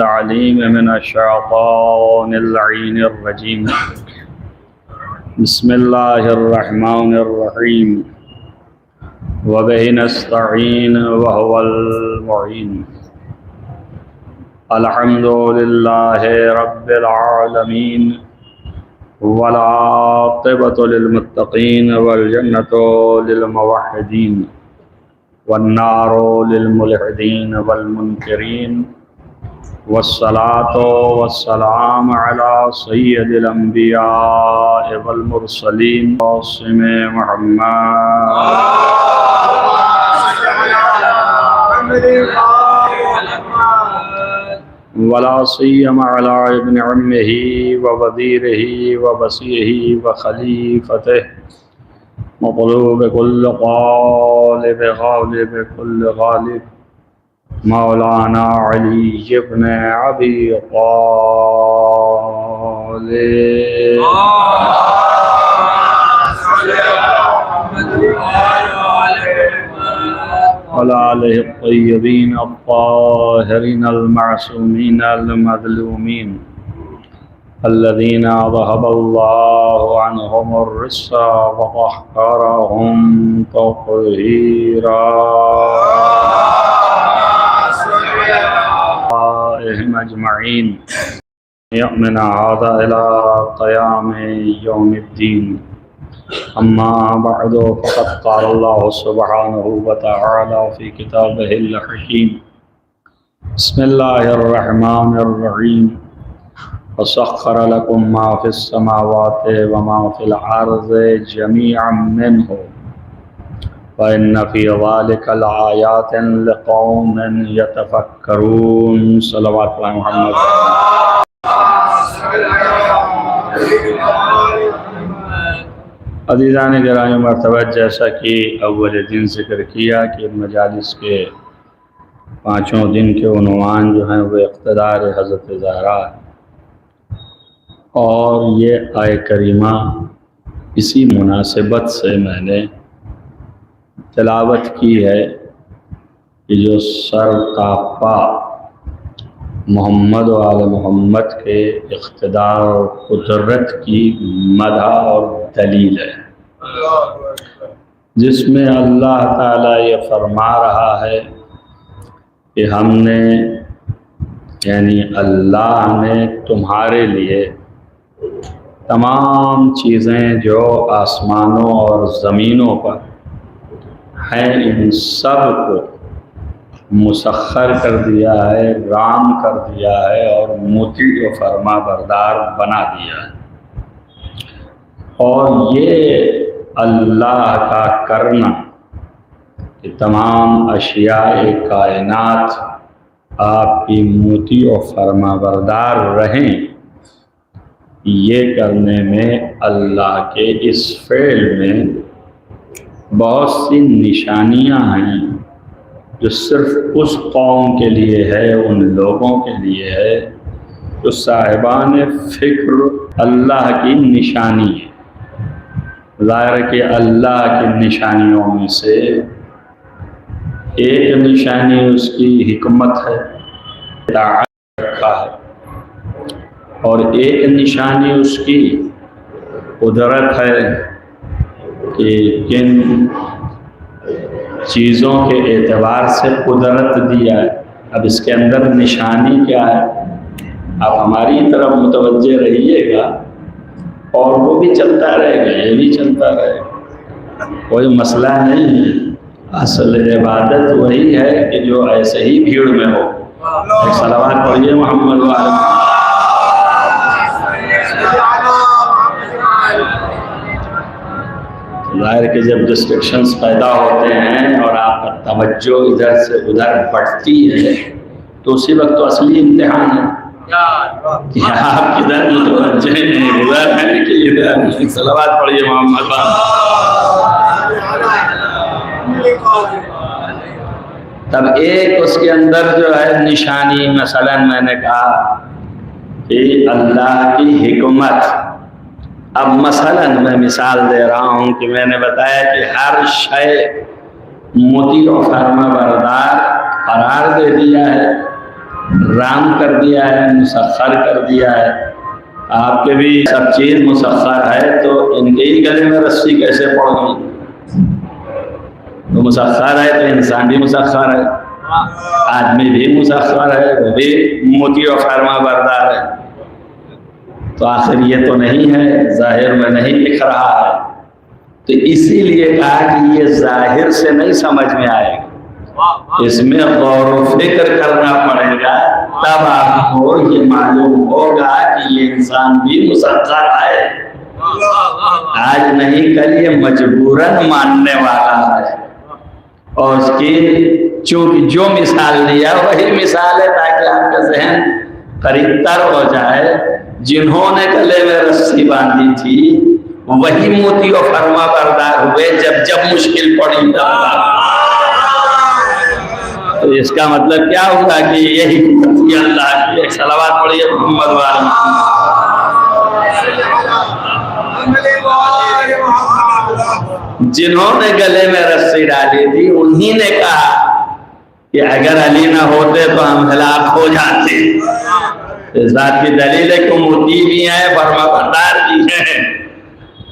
العليم من الشيطان اللعين الرجيم. بسم الله الرحمن الرحيم. وبه نستعين وهو المعين. الحمد لله رب العالمين والعاقبة للمتقين والجنة للموحدين والنار للملحدين والمنكرين والصلاة والسلام على سيد الأنبياء والمرسلين قاسم محمد ولا سيما على ابن عمه ووزيره ووصيه وخليفته مطلوب كل غالب غالب كل غالب مولانا علي بن ابي طالب وعلى آله الطيبين الطاهرين المعصومين المظلومين الذين ذهب الله عنهم الرجس وطهرهم تطهيرا أجمعين يؤمن هذا إلى قيام يوم الدين. أما بعد فقد قال الله سبحانه وتعالى في كتابه الحكيم. بسم الله الرحمن الرحيم. وسخر لكم ما في السماوات وما في الأرض جميعا منه وإن في ذلك لآيات لقوم يتفكرون. صلوات اللہ محمد. عزیزان گرامی مرتبہ، جیسا کہ اول دن ذکر کیا کہ مجالس کے 5 دن کے عنوان جو ہیں وہ اقتدار حضرت زہرا ہے، اور یہ آیہ کریمہ اسی مناسبت سے میں نے تلاوت کی ہے کہ جو سر تاپا محمد و آل محمد کے اقتدار اور قدرت کی مدح اور دلیل ہے، جس میں اللہ تعالیٰ یہ فرما رہا ہے کہ ہم نے یعنی اللہ نے تمہارے لیے تمام چیزیں جو آسمانوں اور زمینوں پر ہیں ان سب کو مسخر کر دیا ہے، رام کر دیا ہے اور مطیع و فرما بردار بنا دیا ہے. اور یہ اللہ کا کرنا کہ تمام اشیاء کائنات آپ کی مطیع و فرما بردار رہیں، یہ کرنے میں اللہ کے اس فعل میں بہت سی نشانیاں ہیں جو صرف اس قوم کے لیے ہے، ان لوگوں کے لیے ہے جو صاحبان فکر اللہ کی نشانی ہے. ظاہر ہے کہ اللہ کی نشانیوں میں سے ایک نشانی اس کی حکمت ہے، رکھا ہے، اور ایک نشانی اس کی قدرت ہے کہ کن چیزوں کے اعتبار سے قدرت دیا ہے. اب اس کے اندر نشانی کیا ہے، آپ ہماری طرف متوجہ رہیے گا اور وہ بھی چلتا رہے گا، یہ بھی چلتا رہے گا، کوئی مسئلہ نہیں ہے. اصل عبادت وہی ہے کہ جو ایسے ہی بھیڑ میں ہو. ایک صلوات پڑھیے محمد وعلیہ. ظاہر کہ جب ڈسٹرکشنز پیدا ہوتے ہیں اور آپ کا توجہ ادھر سے ادھر بڑھتی ہے تو اسی وقت تو اصلی امتحان ہے کہ آپ کدھر متوجہ ہیں، ادھر ہیں کہ ادھر. صلوات پڑھیے محمد. تب ایک اس کے اندر جو ہے نشانی، مثلا میں نے کہا کہ اللہ کی حکمت. اب مثلا میں مثال دے رہا ہوں کہ میں نے بتایا کہ ہر شے مطیع و فرما بردار قرار دے دیا ہے، رام کر دیا ہے، مسخر کر دیا ہے. آپ کے بھی سب چیز مسخر ہے تو ان کے ہی گلے میں رسی کیسے پڑ گئی؟ تو مسخر ہے تو انسان بھی مسخر ہے، آدمی بھی مسخر ہے، وہ بھی مطیع و فرما بردار ہے. تو آخر یہ تو نہیں ہے، ظاہر میں نہیں دکھ رہا ہے. تو اسی لیے کہا کہ یہ ظاہر سے نہیں سمجھ میں آئے گا، اس میں غور و فکر کرنا پڑے گا، تب آپ کو یہ معلوم ہوگا کہ یہ انسان بھی مسخر ہے. آج نہیں کل یہ مجبوراً ماننے والا ہے. اور اس کی چونکہ جو مثال دیا وہی مثال ہے تاکہ آپ کا ذہن قریب تر ہو جائے. جنہوں نے گلے میں رسی باندھی تھی وہی موتی و فرما بردار ہوئے جب جب مشکل پڑی تب. تو اس کا مطلب کیا ہوگا کہ یہی حکمت اللہ کی. ایک صلوات پڑھیے محمد والے. جنہوں نے گلے میں رسی ڈالی تھی انہی نے کہا کہ اگر علی نہ ہوتے تو ہم ہلاک ہو جاتے. اس بات کی دلیل ہے کہ موتی بھی ہیں، فرما بردار بھی ہیں،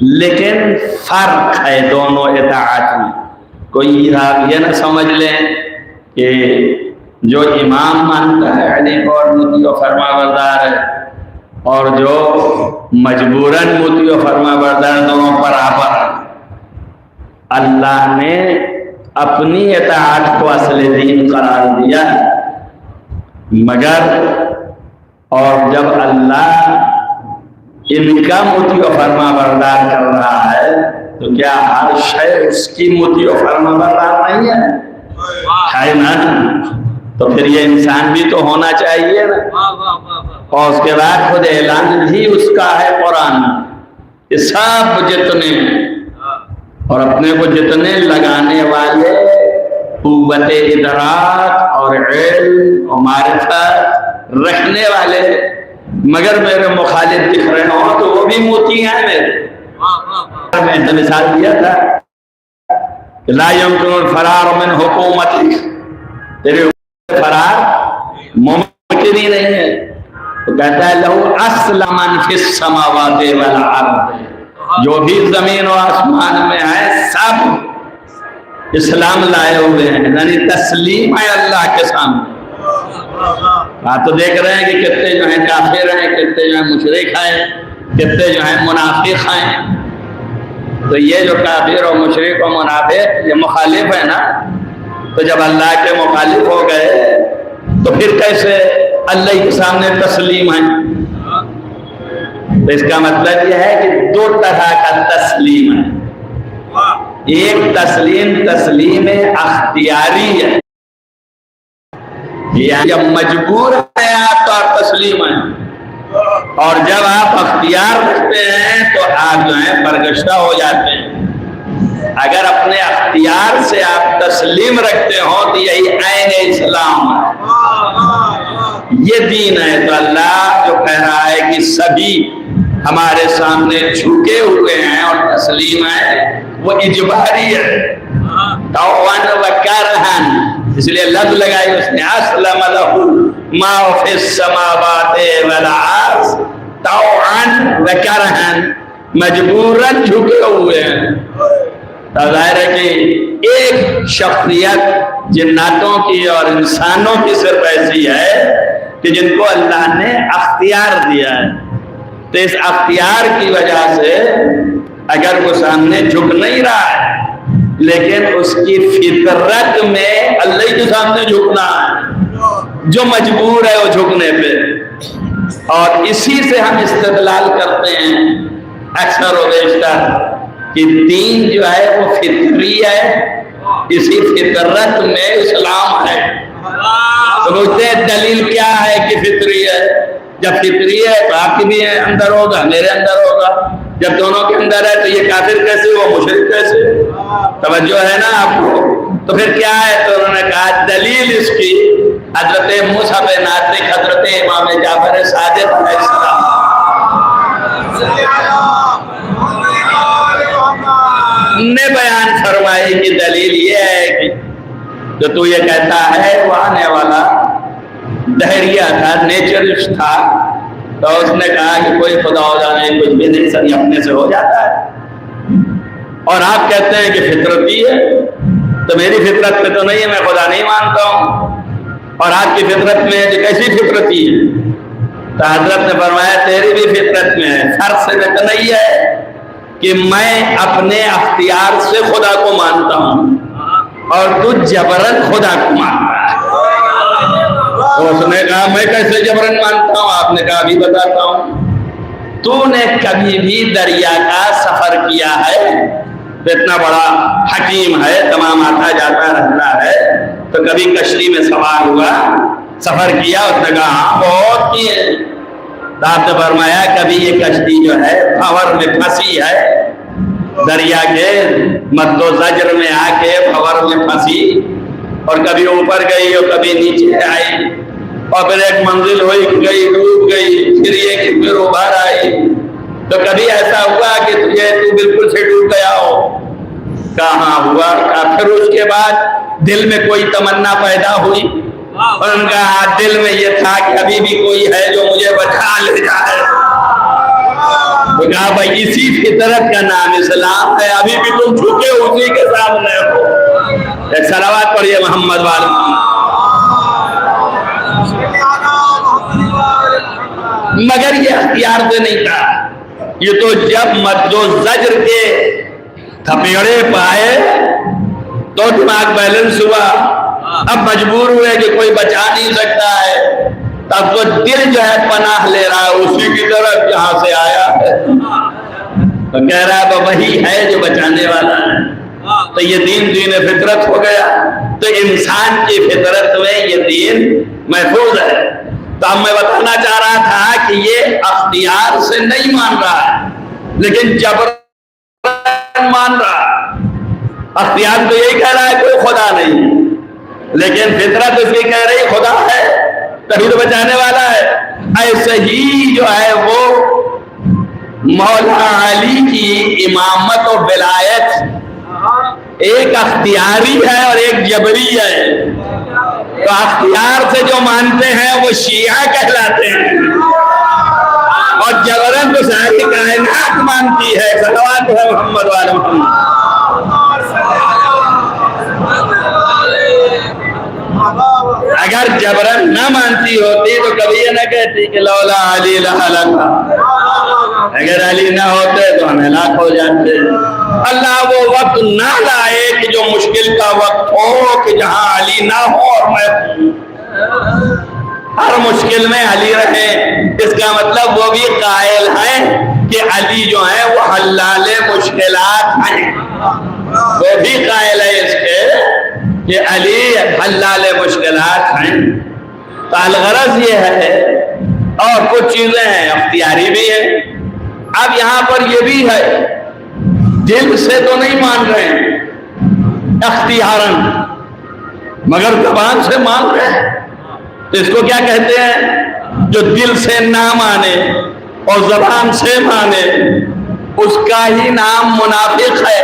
لیکن فرق ہے دونوں اطاعت میں. کوئی آپ یہ نہ سمجھ لیں کہ جو امام مانتا ہے علی کو اور موتی و فرما بردار ہے، اور جو مجبوراً موتی و فرما بردار دونوں برابر ہیں. اللہ نے اپنی اطاعت کو اصل دین قرار دیا، مگر اور جب اللہ ان کا موتی و فرما بردار کر رہا ہے تو کیا ہر شے اس کی موتی و فرما بردار نہیں ہے نا؟ تو پھر یہ انسان بھی تو ہونا چاہیے نا. اور اس کے بعد خود اعلان بھی اس کا ہے قرآن کہ سب جتنے اور اپنے کو جتنے لگانے والے قوت ادراک اور علم اور معرفت رکھنے والے مگر میرے مخالف دکھ رہے ہوں تو وہ بھی موتی ہیں میرے. میں نے مثال دیا تھا کہ لا يمكن الفرار من حکومت، تیرے فرار ممکن ہی نہیں ہے. تو کہتا ہے لہو اسلم من فی السماوات والارض، جو بھی زمین و آسمان میں ہے سب اسلام لائے ہوئے ہیں، یعنی تسلیم ہے اللہ کے سامنے. آپ تو دیکھ رہے ہیں کہ کتنے جو ہیں کافر ہیں، کتنے جو ہیں مشرک ہیں، کتنے جو ہیں منافق ہیں. تو یہ جو کافر اور مشرک اور منافق یہ مخالف ہے نا. تو جب اللہ کے مخالف ہو گئے تو پھر کیسے اللہ کے سامنے تسلیم ہیں؟ تو اس کا مطلب یہ ہے کہ دو طرح کا تسلیم ہے. ایک تسلیم اختیاری ہے، یعنی جب مجبور ہے آپ تو آپ تسلیم ہیں، اور جب آپ اختیار رکھتے ہیں تو آپ جو ہیں برگشتہ ہو جاتے ہیں. اگر اپنے اختیار سے آپ تسلیم رکھتے ہو تو یہی عین اسلام ہے، یہ دین ہے. تو اللہ جو کہہ رہا ہے کہ سبھی ہمارے سامنے جھکے ہوئے ہیں اور تسلیم ہیں، وہ اجباری ہے، طوعاً و کرہاً. اس لیے لفظ لگائی اس نے اسلم لہ ما فی السماوات والارض طوعاً و کرہاً، مجبوراً جھکے ہوئے ہیں. ظاہر ہے کہ ایک شخصیت جناتوں کی اور انسانوں کی صرف ایسی ہے کہ جن کو اللہ نے اختیار دیا ہے. تو اس اختیار کی وجہ سے اگر وہ سامنے جھک نہیں رہا ہے لیکن اس کی فطرت میں اللہ کے سامنے جھکنا ہے، جو مجبور ہے وہ جھکنے پہ. اور اسی سے ہم استدلال کرتے ہیں اکثر و بیشتر کہ دین جو ہے وہ فطری ہے، اسی فطرت میں اسلام ہے. تو پوچھتے ہیں دلیل کیا ہے کہ فطری ہے؟ جب فطری ہے تو آپ کی بھی اندر ہوگا، میرے اندر ہوگا. جب دونوں کے اندر ہے تو یہ کافر کیسے، وہ مشرک کیسے؟ توجہ ہے نا آپ کو؟ تو پھر کیا ہے؟ تو انہوں نے کہا دلیل اس کی حضرت مصعب ناطق، حضرت امام جعفر صادق علیہ السلام نے بیان فرمائی کہ دلیل یہ ہے کہ جو تو یہ کہتا ہے وہ آنے والا دہریہ تھا، نیچرسٹ تھا، تو اس نے کہا کہ کوئی خدا ودا نہیں، کچھ بھی نہیں، سب اپنے سے ہو جاتا ہے۔ اور آپ کہتے ہیں کہ فطرتی ہے، تو میری فطرت میں تو نہیں ہے، میں خدا نہیں مانتا ہوں، اور آپ کی فطرت میں ہے، کیسی فطرتی ہے؟ تو حضرت نے فرمایا تیری بھی فطرت میں ہے، فرق سے اتنا ہی ہے کہ میں اپنے اختیار سے خدا کو مانتا ہوں اور تو جبرن خدا کو مانتا ہے۔ اس نے کہا میں کیسے جبرن مانتا ہوں؟ آپ نے کہا ابھی بتاتا ہوں۔ تو نے کبھی بھی دریا کا سفر کیا ہے؟ اتنا بڑا حکیم ہے، تمام آتا جاتا رہتا ہے، تو کبھی کشتی میں سوار ہوا، سفر کیا؟ اس نے کہا ہاں بہت کیے۔ آپ نے فرمایا کبھی یہ کشتی جو ہے بھور میں پھنسی ہے، دریا کے مد و زجر میں آ کے بھور میں پھنسی، اور کبھی اوپر گئی اور کبھی نیچے آئی، اور پھر ایک منزل ہوئی گئی ڈوب گئی، پھر یہ کہ پھر ابھر آئی، تو کبھی ایسا ہوا کہ تجھے تو بالکل سے ڈوب گیا ہو؟ کہاں ہوا؟ پھر اس کے بعد دل میں کوئی تمنا پیدا ہوئی، اور ان کا دل میں یہ تھا کہ ابھی بھی کوئی ہے جو مجھے بچا لے جائے۔ تو کہا بھائی اسی فطرت کا نام اسلام ہے، ابھی بھی تم جھکے اسی کے سامنے ہو۔ ایک صلوات پڑھیے محمد والے محمد۔ مگر یہ اختیار سے نہیں تھا، یہ تو جب مد و زجر کے تھپیڑے پائے تو دماغ بیلنس ہوا، اب مجبور ہوئے کہ کوئی بچا نہیں سکتا ہے، تب تو دل جو ہے پناہ لے رہا ہے اسی کی طرف جہاں سے آیا ہے، تو کہہ رہا ہے وہی ہے جو بچانے والا ہے۔ تو یہ دین فطرت ہو گیا، تو انسان کی فطرت میں یہ دین محفوظ ہے۔ تو اب میں بتانا چاہ رہا تھا کہ یہ اختیار سے نہیں مان رہا ہے، لیکن جبرن مان رہا ہے۔ اختیار تو یہی کہہ رہا ہے کوئی خدا نہیں، لیکن فطرت اس کی کہہ رہی خدا ہے، تبھی تو بچانے والا ہے۔ ایسے ہی جو ہے وہ مولا علی کی امامت و ولایت ایک اختیاری ہے اور ایک جبری ہے۔ تو اختیار سے جو مانتے ہیں وہ شیعہ کہلاتے ہیں، اور جبرن تو ساری کائنات مانتی ہے۔ صلوات ہے محمد والے محمد۔ اگر جبرن نہ مانتی ہوتی تو کبھی یہ نہ کہتی کہ لولا علی لہلکا، اگر علی نہ ہوتے تو ہم ہلاک ہو جاتے۔ اللہ وہ وقت نہ لائے کہ جو مشکل کا وقت ہو کہ جہاں علی نہ ہو اور میں ہوں، ہر مشکل میں علی رہے۔ اس کا مطلب وہ بھی قائل ہیں کہ علی جو ہیں وہ حلال مشکلات ہیں، وہ بھی قائل ہے اس کے کہ علی حلال مشکلات ہیں۔ تو الغرض یہ ہے، اور کچھ چیزیں ہیں اختیاری بھی ہیں۔ اب یہاں پر یہ بھی ہے، دل سے تو نہیں مان رہے ہیں اختیاراً، مگر زبان سے مان رہے ہیں۔ تو اس کو کیا کہتے ہیں؟ جو دل سے نہ مانے اور زبان سے مانے، اس کا ہی نام منافق ہے۔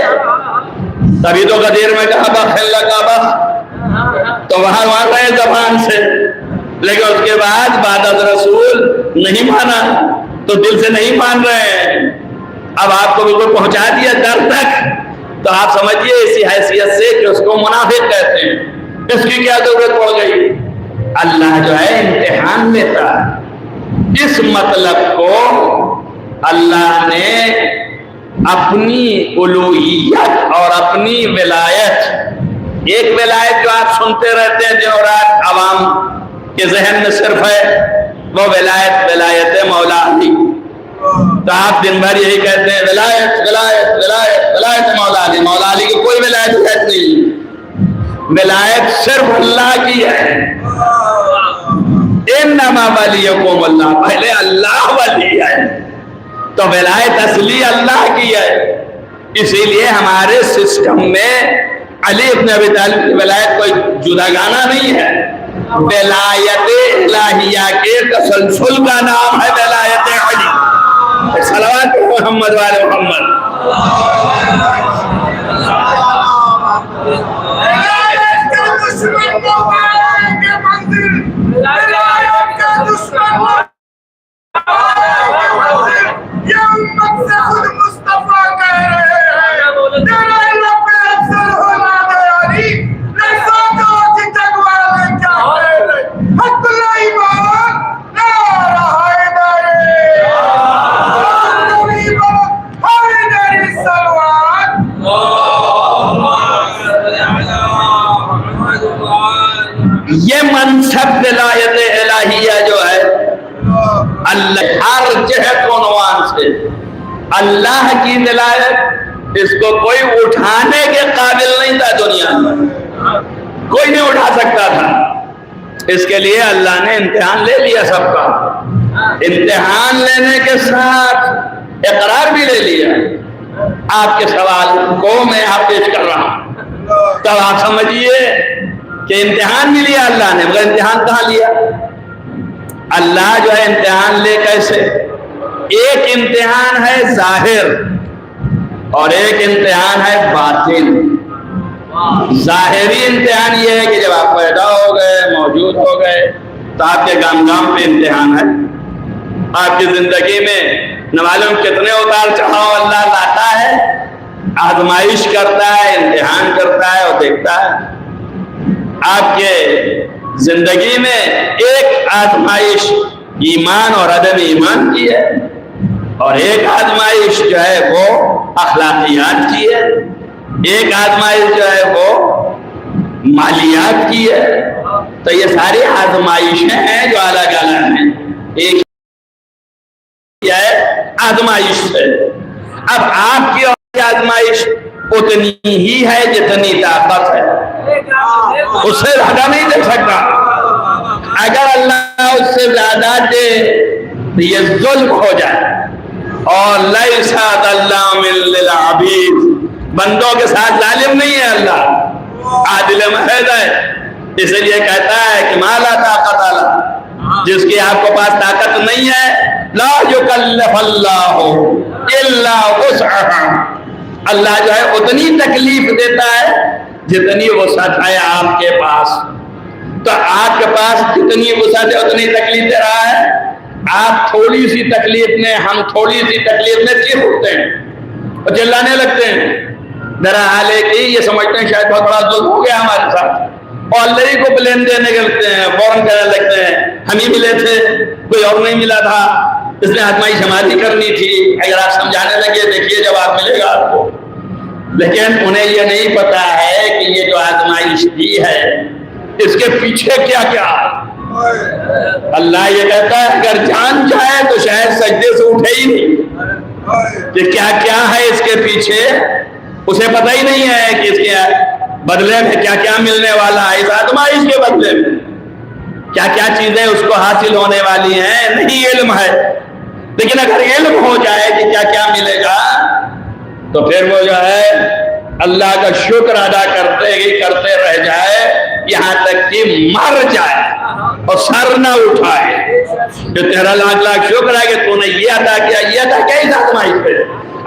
تبھی تو غدیر میں کہا بخل کا بخ، تو وہاں مان رہے ہیں زبان سے، لیکن اس کے بعد بعد رسول نہیں مانا، تو دل سے نہیں مان رہے ہیں۔ اب آپ کو بالکل پہنچا دیا در تک، تو آپ سمجھیے اسی حیثیت سے کہ اس کو منافق کہتے ہیں۔ اس کی کیا ضرورت پڑ گئی؟ اللہ جو ہے امتحان لیتا ہے۔ اس مطلب کو اللہ نے اپنی الوہیت اور اپنی ولایت، ایک ولایت جو آپ سنتے رہتے ہیں جو رات عوام کے ذہن میں صرف ہے، وہ ولایت مولا علی۔ تو آپ دن بھر یہی کہتے ہیں ولایت ولایت ولایت ولایت مولا علی، مولا علی کی کوئی ولایت نہیں، ولایت صرف اللہ کی ہے۔ انما ولیکم اللہ، پہلے اللہ ولی ہے، تو ولایت اصلی اللہ کی ہے۔ اسی لیے ہمارے سسٹم میں علی ابن ابی طالب کی ولایت کوئی جدا گانا نہیں ہے، ولایت الہیہ کے تسلسل کا نام ہے ولایت علی۔ صلوات محمد والے محمد۔ عنایت الہیہ جو ہے اللہ ہر جہت و عنوان سے اللہ کی ولایت، اس کو کوئی اٹھانے کے قابل نہیں تھا، دنیا میں کوئی نہیں اٹھا سکتا تھا۔ اس کے لیے اللہ نے امتحان لے لیا سب کا، امتحان لینے کے ساتھ اقرار بھی لے لیا۔ آپ کے سوال کو میں آپ پیش کر رہا ہوں، تب آپ سمجھیے کہ امتحان بھی لیا اللہ نے، مگر امتحان کہاں لیا؟ اللہ جو ہے امتحان لے کیسے؟ ایک امتحان ہے ظاہر اور ایک امتحان ہے باطن۔ ظاہری امتحان یہ ہے کہ جب آپ پیدا ہو گئے، موجود ہو گئے، تو آپ کے گام گام پہ امتحان ہے۔ آپ کی زندگی میں نہ معلوم کتنے اتار چڑھاؤ اللہ لاتا ہے، آزمائش کرتا ہے، امتحان کرتا ہے اور دیکھتا ہے۔ آپ کے زندگی میں ایک آزمائش ایمان اور عدم ایمان کی ہے، اور ایک آزمائش جو ہے وہ اخلاقیات کی ہے، ایک آزمائش جو ہے وہ مالیات کی ہے۔ تو یہ ساری آزمائشیں ہیں جو الگ الگ ہیں، ایک ہے آزمائش سے۔ اب آپ کی آزمائش اتنی ہی ہے جتنی طاقت ہے، اس سے زیادہ نہیں دے سکتا۔ اگر اللہ اس سے زیادہ دے تو یہ ظلم ہو جائے، اور لیس ظلام للعبید، بندوں کے ساتھ ظالم نہیں ہے اللہ، عادل محض ہے۔ اس لیے کہتا ہے کہ ما لا طاقت لہ، جس کی آپ کو پاس طاقت نہیں ہے، لا یکلف اللہ الا وسعہ، اللہ جو ہے اتنی تکلیف دیتا ہے جتنی وسعت ہے آپ کے پاس۔ تو آپ کے پاس جتنی وسعت ہے اتنی تکلیف دے رہا ہے، آپ تھوڑی سی تکلیف میں، ہم تھوڑی سی تکلیف میں چیخ اٹھتے ہیں اور چلانے لگتے ہیں، ذرا حال ہے کہ یہ سمجھتے ہیں شاید بہت بڑا ظلم ہو گیا ہمارے ساتھ، اور اللہ ہی کو بلیم دینے لگتے ہیں، فوراً کہنے لگتے ہیں ہم ہی ملے تھے، کوئی اور نہیں ملا تھا، اس نے آزمائش ہماری کرنی تھی۔ اگر آپ سمجھانے لگے دیکھیے جواب ملے گا آپ کو، لیکن انہیں یہ نہیں پتا ہے کہ یہ جو آزمائش دی ہے اس کے پیچھے کیا کیا ہے۔ اللہ یہ کہتا ہے اگر جان جائے تو شاید سجدے سے اٹھے ہی نہیں، کہ کیا کیا ہے اس کے پیچھے، اسے پتہ ہی نہیں ہے کہ اس کے بدلے میں کیا کیا ملنے والا ہے، اس آزمائش کے بدلے میں کیا کیا چیزیں اس کو حاصل ہونے والی ہیں، نہیں علم ہے۔ لیکن اگر علم ہو جائے کہ کیا کیا ملے گا تو پھر وہ جو ہے اللہ کا شکر ادا کرتے رہ جائے یہاں تک کہ مر جائے اور سر نہ اٹھائے کہ تیرا لاکھ لاکھ شکر ہے کہ تو نے یہ عطا کیا، یہ عطا کیا اس آزمائش پہ۔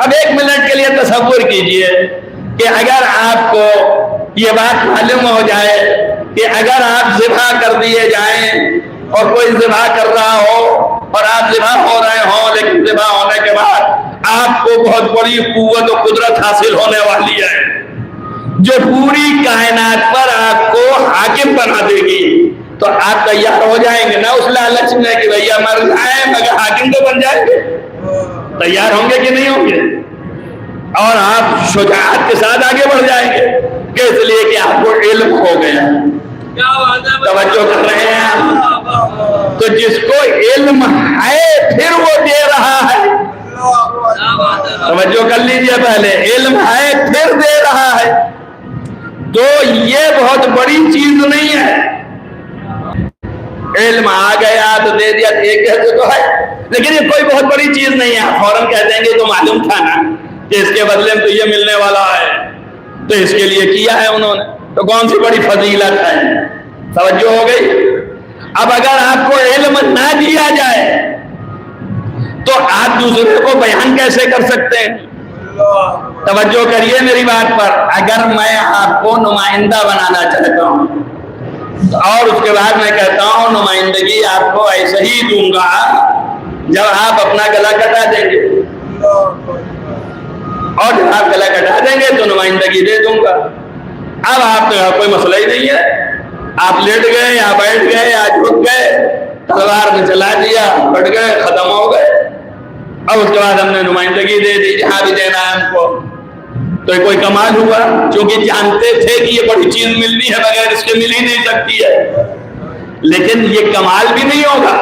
اب ایک منٹ کے لیے تصور کیجئے کہ اگر آپ کو یہ بات معلوم ہو جائے کہ اگر آپ ذبح کر دیے جائیں اور کوئی ذبح کر رہا ہو اور آپ ذبح ہو رہے ہوں، لیکن ذبح ہونے کے بعد آپ کو بہت بڑی قوت و قدرت حاصل ہونے والی ہے جو پوری کائنات پر آپ کو حاکم بنا دے گی، تو آپ تیار ہو جائیں گے نا اس لالچ میں کہ بھیا مر جائیں مگر حاکم تو بن جائیں گے؟ تیار ہوں گے کہ نہیں ہوں گے؟ اور آپ شجاعت کے ساتھ آگے بڑھ جائیں گے کہ اس لیے کہ آپ کو علم ہو گیا۔ توجہ کر رہے ہیں؟ تو جس کو علم ہے پھر وہ دے رہا ہے، توجہ کر لیجئے، پہلے علم ہے پھر دے رہا ہے، تو یہ بہت بڑی چیز نہیں ہے۔ علم آ گیا تو دے دیا، ایک کہتے تو ہے، لیکن یہ کوئی بہت بڑی چیز نہیں ہے۔ فوراً کہہ دیں گے تو معلوم تھا نا کہ اس کے بدلے میں تو یہ ملنے والا ہے، تو اس کے لیے کیا ہے انہوں نے، تو کون سی بڑی فضیلت ہے۔ توجہ ہو گئی؟ اب اگر آپ کو علم نہ دیا جائے تو آپ دوسرے کو بیان کیسے کر سکتے ہیں؟ توجہ کریے میری بات پر، اگر میں آپ کو نمائندہ بنانا چاہتا ہوں اور اس کے بعد میں کہتا ہوں نمائندگی آپ کو ایسے ہی دوں گا جب آپ اپنا گلا کٹا دیں گے، اور جب آپ گلا کٹا دیں گے تو نمائندگی دے دوں گا۔ اب آپ کا کوئی مسئلہ ہی نہیں ہے، آپ لیٹ گئے یا بیٹھ گئے یا جھک گئے، تلوار میں چلا دیا، بٹ گئے، ختم ہو گئے۔ اب اس کے بعد ہم نے نمائندگی دے دی جہاں بھی دینا ہے ہم کو، تو یہ کوئی کمال ہوا؟ چونکہ جانتے تھے کہ یہ بڑی چیز ملنی ہے، بغیر اس کے مل ہی نہیں سکتی ہے۔ لیکن یہ کمال بھی نہیں ہوگا۔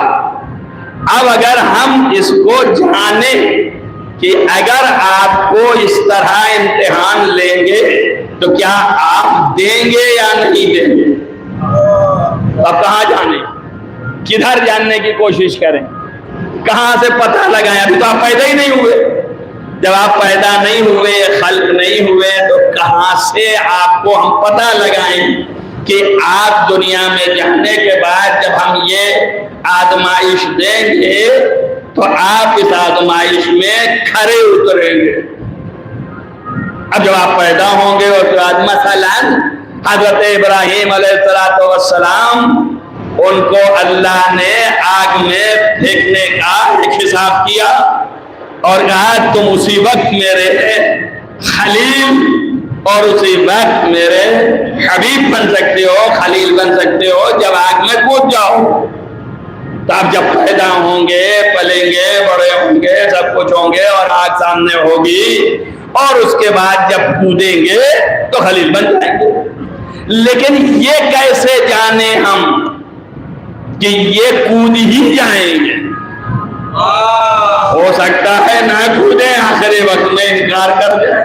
اب اگر ہم اس کو جانیں کہ اگر آپ کو اس طرح امتحان لیں گے تو کیا آپ دیں گے یا نہیں دیں گے؟ اب کہاں جانیں؟ کدھر جاننے کی کوشش کریں؟ کہاں سے پتہ لگائیں؟ ابھی تو آپ پیدا ہی نہیں ہوئے۔ جب آپ پیدا نہیں ہوئے، خلق نہیں ہوئے، تو کہاں سے آپ کو ہم پتہ لگائیں کہ آپ دنیا میں جانے کے بعد جب ہم یہ آزمائش دیں گے تو آپ اس آزمائش میں کھرے اتریں گے۔ اب جب آپ پیدا ہوں گے اور مثلاً حضرت ابراہیم علیہ السلام ان کو اللہ نے آگ میں پھینکنے کا ایک حساب کیا اور کہا تم اسی وقت میرے خلیل اور اسی وقت میرے حبیب بن سکتے ہو، خلیل بن سکتے ہو جب آگ میں کود جاؤ۔ تو آپ جب پیدا ہوں گے، پلیں گے، بڑے ہوں گے، سب کچھ ہوں گے اور آگ سامنے ہوگی اور اس کے بعد جب کودیں گے تو خلیل بن جائیں گے۔ لیکن یہ کیسے جانیں ہم کہ یہ کود ہی جائیں گے؟ ہو سکتا ہے نہ کودیں، آخری وقت میں انکار کر جائیں۔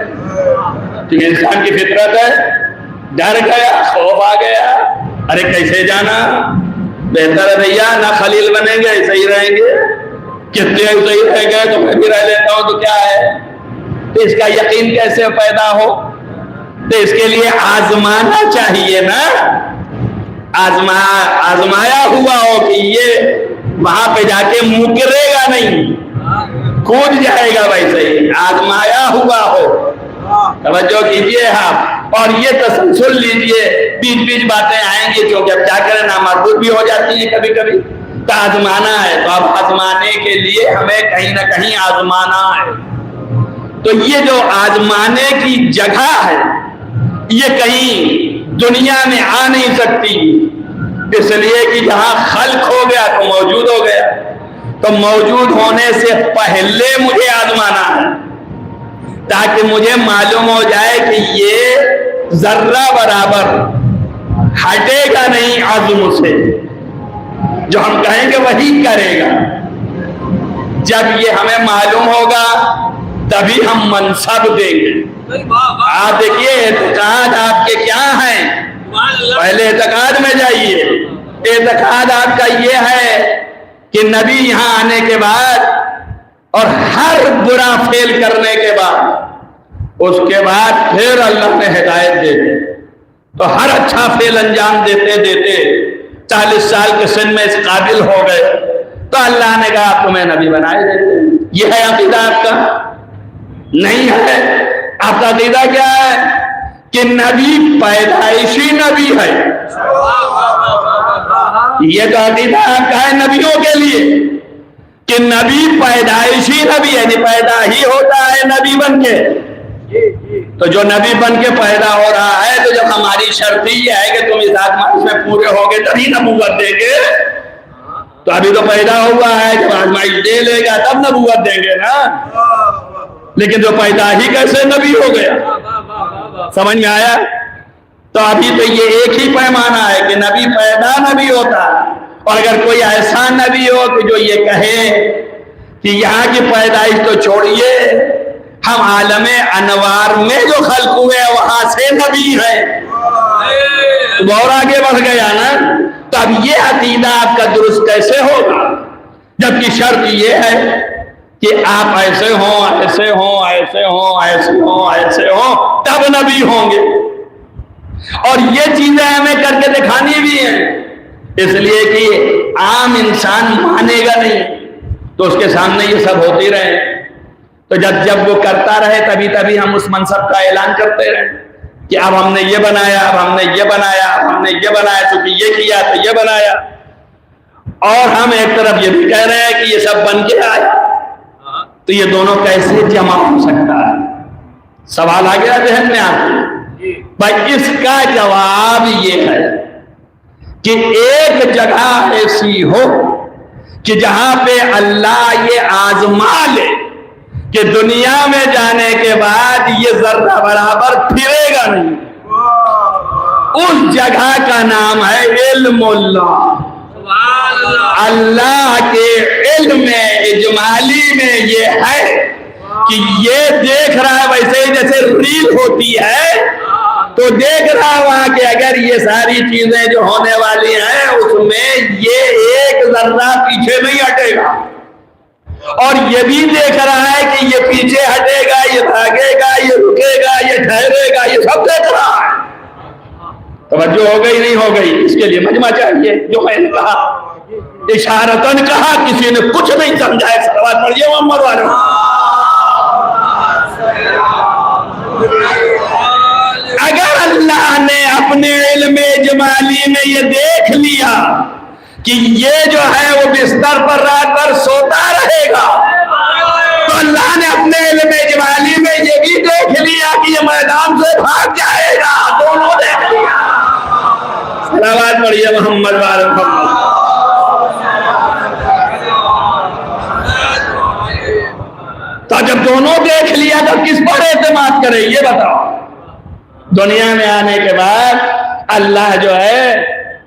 کیونکہ انسان کی فطرت ہے، ڈر گیا، خوف آ گیا، ارے کیسے جانا؟ بہتر ہے بھیا نہ خلیل بنیں گے، ایسے ہی رہیں گے، کتنے ایسے ہی رہ گئے تو میں بھی رہ لیتا ہوں تو کیا ہے؟ تو اس کا یقین کیسے پیدا ہو؟ تو اس کے لیے آزمانا چاہیے نا، آزمایا ہوا ہو کہ یہ وہاں پہ جا کے مکرے گا نہیں، کود جائے گا ویسے ہی، آزمایا ہوا ہو۔ توجہ کیجئے آپ، اور یہ تسلسل لیجئے، بیچ بیچ باتیں آئیں گی کیونکہ اب کیا کریں نامربوط بھی ہو جاتی ہیں کبھی کبھی۔ تو آزمانا ہے تو اب آزمانے کے لیے ہمیں کہیں نہ کہیں آزمانا ہے۔ تو یہ جو آزمانے کی جگہ ہے یہ کہیں دنیا میں آ نہیں سکتی، اس لیے کہ جہاں خلق ہو گیا تو موجود ہو گیا، تو موجود ہونے سے پہلے مجھے آزمانا ہے تاکہ مجھے معلوم ہو جائے کہ یہ ذرہ برابر ہٹے گا نہیں عزم سے، جو ہم کہیں گے وہی کرے گا۔ جب یہ ہمیں معلوم ہوگا تبھی ہم منصب دیں گے۔ آپ دیکھیے اعتقاد آپ کے کیا ہیں، پہلے اعتقاد میں جائیے۔ اعتقاد آپ کا یہ ہے کہ نبی یہاں آنے کے بعد اور ہر برا فعل کرنے کے بعد اس کے بعد پھر اللہ نے ہدایت دے دی، تو ہر اچھا فعل انجام دیتے دیتے 40 سال کے سن میں اس قابل ہو گئے تو اللہ نے کہا تمہیں نبی بنائے دیتے۔ یہ ہے عقیدہ آپ کا؟ نہیں ہے۔ آپ کا عقیدہ کیا ہے کہ نبی پیدائشی نبی ہے۔ یہ تو عقیدہ آپ کا ہے نبیوں کے لیے کہ نبی پیدائشی نبی ہے، یعنی پیدا ہی ہوتا ہے نبی بن کے۔ تو جو نبی بن کے پیدا ہو رہا ہے تو جب ہماری شرط یہ ہے کہ تم اس آزمائش میں پورے ہوگے تبھی نبوت دیں گے، تو ابھی تو پیدا ہوا ہے، جب آزمائش دے لے گا تب نبوت دیں گے نا۔ لیکن جو پیدا ہی کیسے نبی ہو گیا؟ سمجھ میں آیا؟ تو ابھی تو یہ ایک ہی پیمانہ ہے کہ نبی پیدا نبی ہوتا ہے، اور اگر کوئی ایسا نبی ہو کہ جو یہ کہے کہ یہاں کی پیدائش تو چھوڑیے، ہم عالم انوار میں جو خلق ہوئے وہاں سے نبی ہے، تو اور آگے بڑھ گیا نا۔ تو اب یہ عقیدہ آپ کا درست کیسے ہوگا جبکہ شرط یہ ہے کہ آپ ایسے ہوں ایسے ہوں ایسے ہوں ایسے ہوں ایسے ہوں تب نبی ہوں گے، اور یہ چیزیں ہمیں کر کے دکھانی بھی ہیں، اس لیے کہ عام انسان مانے گا نہیں، تو اس کے سامنے یہ سب ہوتی رہے، تو جب وہ کرتا رہے تبھی ہم اس منصب کا اعلان کرتے رہے کہ اب ہم نے یہ بنایا، اب ہم نے یہ بنایا، اب ہم نے یہ بنایا، چونکہ یہ کیا تو یہ بنایا۔ اور ہم ایک طرف یہ بھی کہہ رہے ہیں کہ یہ سب بن کے آیا، تو یہ دونوں کیسے جمع ہو سکتا ہے؟ سوال آ گیا ذہن میں آپ کے؟ بھائی اس کا جواب یہ ہے کہ ایک جگہ ایسی ہو کہ جہاں پہ اللہ یہ آزما لے کہ دنیا میں جانے کے بعد یہ ذرہ برابر پھرے گا نہیں، اس جگہ کا نام ہے علم اللہ۔ اللہ کے علم اجمالی میں یہ ہے کہ یہ دیکھ رہا ہے ویسے ہی جیسے ریل ہوتی ہے، تو دیکھ رہا ہے وہاں کہ اگر یہ ساری چیزیں جو ہونے والی ہیں اس میں یہ ایک ذرہ پیچھے نہیں ہٹے گا، اور یہ بھی دیکھ رہا ہے کہ یہ پیچھے ہٹے گا، یہ بھاگے گا، یہ رکے گا، یہ ٹھہرے گا، یہ سب دیکھ رہا ہے۔ توجہ ہو گئی نہیں ہو گئی؟ اس کے لیے مجمع چاہیے، جو میں نے کہا اشارتاً کہا، کسی نے کچھ نہیں سمجھا ہے۔ صلوات پڑھیے محمد والے۔ اگر اللہ نے اپنے علم جمالی میں یہ دیکھ لیا کہ یہ جو ہے وہ بستر پر رات بھر سوتا رہے گا، تو اللہ نے اپنے علم جمالی میں یہ بھی دیکھ لیا کہ یہ میدان سے بھاگ جائے گا۔ دونوں دیکھ لیا۔ صلوات پڑھیے محمد والے محمد۔ تو جب دونوں دیکھ لیا تو کس پر اعتماد کرے یہ بتاؤ؟ دنیا میں آنے کے بعد اللہ جو ہے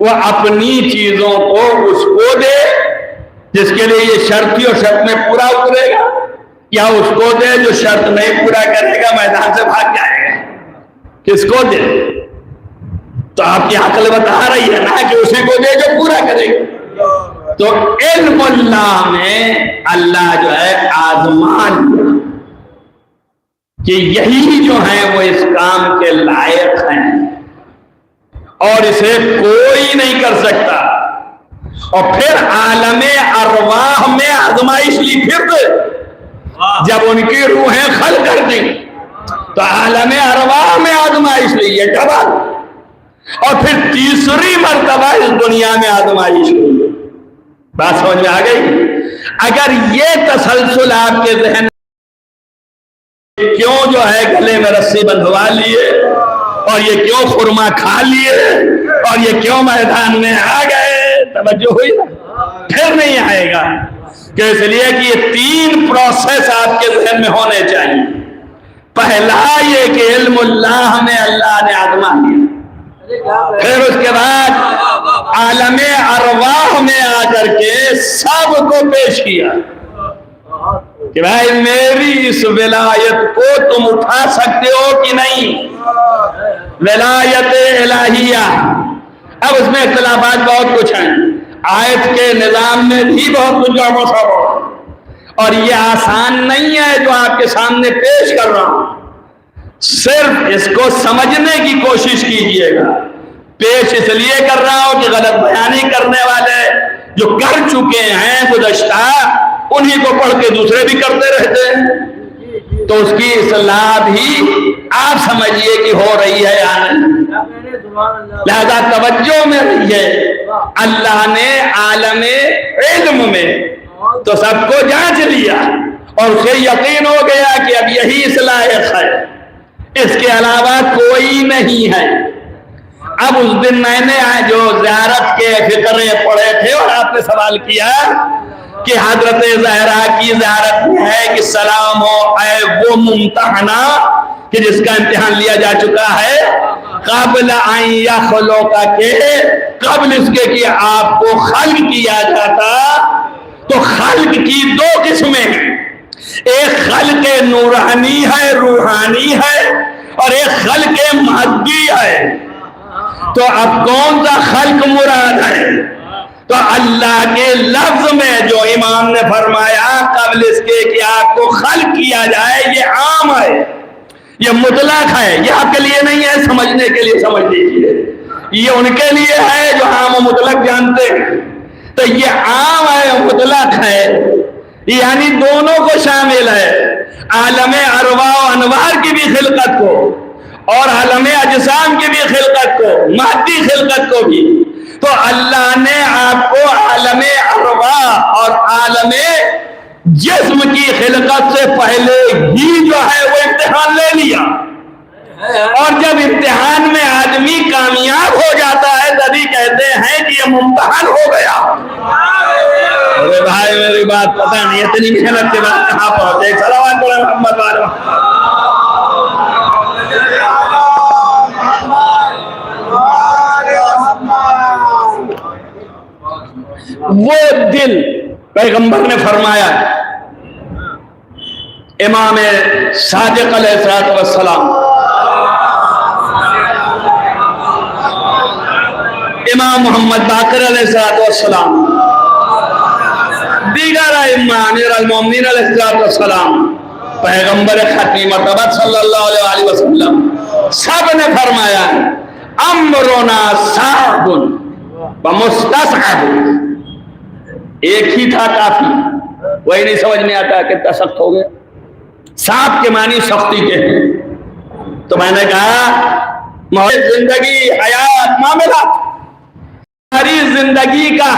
وہ اپنی چیزوں کو اس کو دے جس کے لیے یہ شرط تھی اور شرط میں پورا اترے گا، یا اس کو دے جو شرط نہیں پورا کرے گا میدان سے بھاگ جائے گا؟ کس کو دے؟ تو آپ کی عقل بتا رہی ہے نا کہ اسی کو دے جو پورا کرے گا۔ تو علم اللہ میں اللہ جو ہے آزمان کہ یہی جو ہیں وہ اس کام کے لائق ہیں اور اسے کوئی نہیں کر سکتا۔ اور پھر عالم ارواح میں آزمائش لی، پھر جب ان کی روحیں خل کر دی تو عالم ارواح میں آزمائش لی، یہ ڈبل، اور پھر تیسری مرتبہ اس دنیا میں آزمائش لی۔ بات سمجھ میں آ گئی؟ اگر یہ تسلسل آپ کے ذہن کیوں جو ہے گلے میں رسی بندھوا لیے اور یہ کیوں خرما کھا لیے اور یہ کیوں میدان میں آ گئے، توجہ ہوئی نا؟ پھر نہیں آئے گا، کہ اس لیے کہ یہ تین پروسیس آپ کے ذہن میں ہونے چاہیے۔ پہلا یہ کہ علم اللہ میں اللہ نے آزما لیا، پھر اس کے بعد عالم ارواح میں آ کر کے سب کو پیش کیا کہ بھائی میری اس ولایت کو تم اٹھا سکتے ہو کہ نہیں، ولایت الہیہ۔ اب اس میں اختلافات بہت کچھ ہیں، آیت کے نظام میں بھی بہت کچھ جامع سب اور یہ آسان نہیں ہے جو آپ کے سامنے پیش کر رہا ہوں، صرف اس کو سمجھنے کی کوشش کیجئے گا۔ پیش اس لیے کر رہا ہوں کہ غلط بیانی کرنے والے جو کر چکے ہیں گزشتہ انہی کو پڑھ کے دوسرے بھی کرتے رہتے ہیں، تو اس کی اصلاح بھی آپ سمجھیے کہ ہو رہی ہے یا نہیں، لہذا توجہ میں رہیے۔ اللہ نے عالم علم میں تو سب کو جانچ لیا اور اسے یقین ہو گیا کہ اب یہی اصلاح ہے، اس کے علاوہ کوئی نہیں ہے۔ اب اس دن میں نے جو زیارت کے فقرے پڑھے تھے اور آپ نے سوال کیا کہ حضرت زہرا کی زیارت میں ہے کہ سلام ہو اے وہ ممتحنہ کہ جس کا امتحان لیا جا چکا ہے، قبل ان یخلق کے قبل اس کے کہ آپ کو خلق کیا جاتا۔ تو خلق کی دو قسمیں ہیں، ایک خلق نورانی ہے، روحانی ہے، اور ایک خلق مادی ہے۔ تو اب کون سا خلق مراد ہے؟ تو اللہ کے لفظ میں جو امام نے فرمایا قبل اس کے کہ آپ کو خلق کیا جائے، یہ عام ہے، یہ مطلق ہے، یہ آپ کے لیے نہیں ہے، سمجھنے کے لیے سمجھ لیجیے، یہ ان کے لیے ہے جو عام و مطلق جانتے ہیں۔ تو یہ عام ہے، مطلق ہے، یعنی دونوں کو شامل ہے، عالم ارواح و انوار کی بھی خلقت کو اور عالم اجسام کی بھی خلقت کو، مادی خلقت کو بھی۔ تو اللہ نے آپ کو عالم ارواح اور عالم جسم کی خلقت سے پہلے ہی جو ہے وہ امتحان لے لیا، اور جب امتحان میں آدمی کامیاب ہو جاتا ہے تبھی کہتے ہیں کہ یہ ممتحن ہو گیا۔ ارے بھائی میری بات پتہ نہیں اتنی محنت کے بعد کہاں پہنچے؟ صلوات پڑھیں محمد والے۔ وہ دل پیغمبر نے فرمایا امام صادق علیہ السلام، امام محمد باقر علیہ السلام، دیگر ائمہ امیر المومنین علیہ السلام، پیغمبر ختمی مرتبہ صلی اللہ علیہ وسلم سب نے فرمایا امرنا صعب و مستصعب، ایک ہی تھا کافی، وہی نہیں سمجھ میں آتا کتنا سخت ہو گیا۔ صعب کے معنی سختی کے ہیں، تو میں نے کہا زندگی حیات معاملات ہماری زندگی کا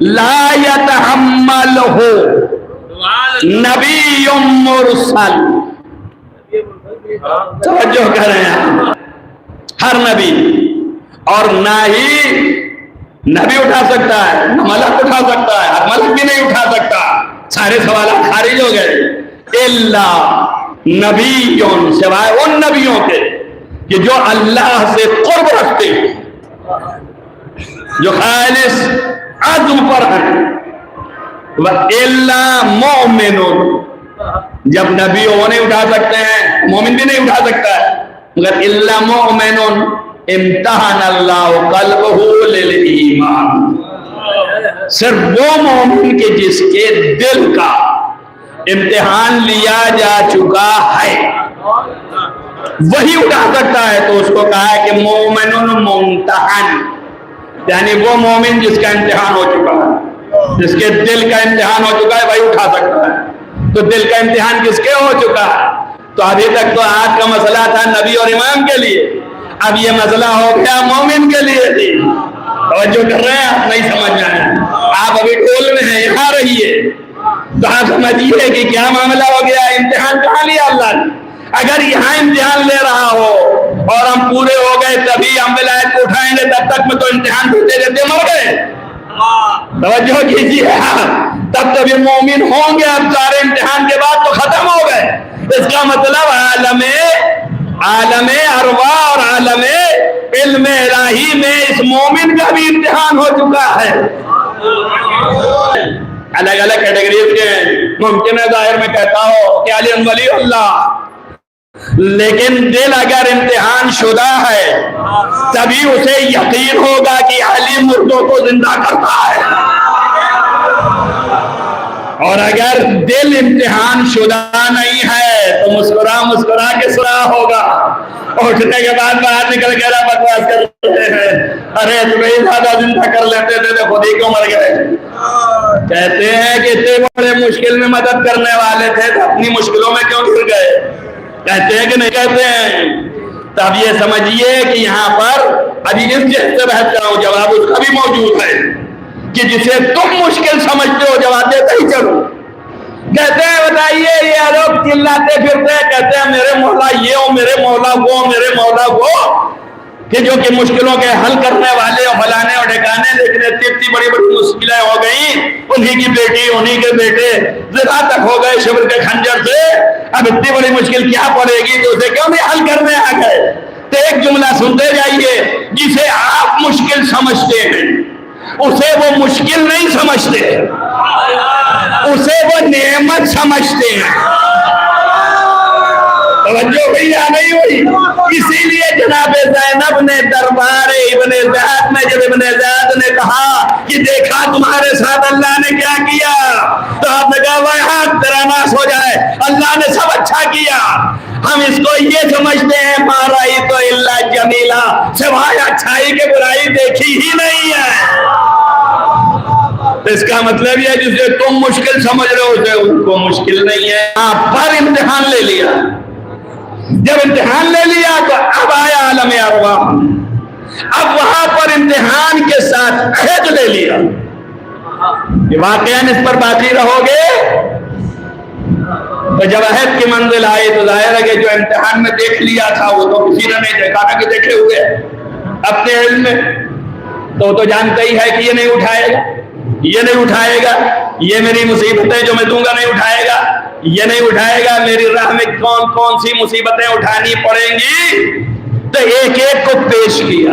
لا یتحملہ نبی مرسل، توجہ کریں، ہر نبی اور نہ ہی نبی اٹھا سکتا ہے، نہ ملک اٹھا سکتا ہے، ہر ملک بھی نہیں اٹھا سکتا، سارے سوالات خارج ہو گئے۔ الا نبی، سوائے ان نبیوں کے کہ جو اللہ سے قرب رکھتے ہیں، جو خالص عزم پر ہیں، وَإِلَّا مُؤْمِنٌ، جب نبی وہ نہیں اٹھا سکتے ہیں، مومن بھی نہیں اٹھا سکتا ہے، مگر إِلَّا مُؤْمِنٌ امتحن اللہ قلبہ للایمان، صرف وہ مومن کے جس کے دل کا امتحان لیا جا چکا ہے وہی اٹھا سکتا ہے۔ تو اس کو کہا ہے کہ مومن ممتحن، یعنی وہ مومن جس کا امتحان ہو چکا ہے، جس کے دل کا امتحان ہو چکا ہے وہی اٹھا سکتا ہے۔ تو دل کا امتحان کس کے ہو چکا ہے؟ تو ابھی تک تو آج کا مسئلہ تھا نبی اور امام کے لیے، اب یہ مسئلہ ہو گیا مومن کے لیے تھی۔ توجہ کر رہے ہیں آپ؟ نہیں سمجھ آئے آپ ابھی ٹول میں ہیں، یہاں رہیے تو آپ سمجھیے کہ کیا معاملہ ہو گیا۔ امتحان کہاں لیا اللہ نے؟ اگر یہاں امتحان لے رہا ہو اور ہم پورے ہو گئے تبھی ہم ولایت کو اٹھائیں گے، تب تک میں تو امتحان دیتے دیتے مر گئے۔ توجہ کیجیے، تب تبھی مومن ہوں گے، اب سارے امتحان کے بعد تو ختم ہو گئے۔ اس کا مطلب عالم ارواح اور عالم علم الہی میں اس مومن کا بھی امتحان ہو چکا ہے۔ الگ الگ کیٹیگریز کے ممکن ہے ظاہر میں کہتا ہو کہ علی ولی اللہ، لیکن دل اگر امتحان شدہ ہے تبھی اسے یقین ہوگا کہ علی مردوں کو زندہ کرتا ہے، اور اگر دل امتحان شدہ نہیں ہے تو مسکرا مسکرا کے سنا ہوگا، اٹھنے کے بعد باہر نکل کے بکواس کر رہے ہیں، ارے تمہیں زیادہ زندہ کر لیتے تھے تو خود ہی کیوں مر گئے۔ کہتے ہیں کہ اتنے بڑے مشکل میں مدد کرنے والے تھے تو اپنی مشکلوں میں کیوں گر گئے؟ کہتے ہیں کہ نہیں کہتے ہیں؟ تب یہ سمجھیے کہ یہاں پر ابھی اس جس سے بحث کر رہا ہوں جواب اس کا بھی موجود ہے کہ جسے تم مشکل سمجھتے ہو جواب دیتے ہی چلو۔ کہتے ہیں بتائیے یہ لوگ چلاتے پھرتے ہیں، کہتے ہیں میرے مولا یہ ہو، میرے مولا وہ، میرے مولا وہ، کہ جو کہ مشکلوں کے حل کرنے والے اور فلانے اور ٹھکانے، لیکن اتنی بڑی بڑی مشکلیں ہو گئیں، انہی کی بیٹی انہی کے بیٹے زنا تک ہو گئے شبر کے خنجر سے، اب اتنی بڑی مشکل کیا پڑے گی تو اسے کیوں نہیں حل کرنے آ گئے؟ تو ایک جملہ سنتے جائیے، جسے آپ مشکل سمجھتے ہیں اسے وہ مشکل نہیں سمجھتے، اسے وہ نعمت سمجھتے ہیں۔ توجہ ہوئی یا نہیں ہوئی؟ اسی لیے جناب زینب نے دربار ابن زیاد میں جب ابن زیاد نے کہا کہ دیکھا تمہارے ساتھ اللہ نے کیا کیا، تو آپ نے کہا وہ حق تیرا ناس ہو جائے، اللہ نے سب اچھا کیا۔ ہم اس کو یہ سمجھتے ہیں مارائی تو اللہ جمیلہ، سوائے اچھائی کے برائی دیکھی ہی نہیں ہے۔ اس کا مطلب یہ جسے تم مشکل سمجھ رہے ہو اسے ان کو مشکل نہیں ہے۔ آپ پر امتحان لے لیا، جب امتحان لے لیا تو اب آیا عالم ارواح، اب وہاں پر امتحان کے ساتھ عہد لے لیا کہ واقعاً اس پر باقی رہو گے۔ تو جب عہد کی منزل آئی تو ظاہر ہے کہ جو امتحان میں دیکھ لیا تھا وہ تو کسی نے نہیں دیکھا نا، کہ دیکھے ہوئے اپنے علم میں، تو وہ تو جانتا ہی ہے کہ یہ نہیں اٹھائے گا، یہ نہیں اٹھائے گا، یہ میری مصیبتیں جو میں دوں گا نہیں اٹھائے گا، یہ نہیں اٹھائے گا، میری راہ میں کون کون سی مصیبتیں اٹھانی پڑیں گی۔ تو ایک ایک کو پیش کیا،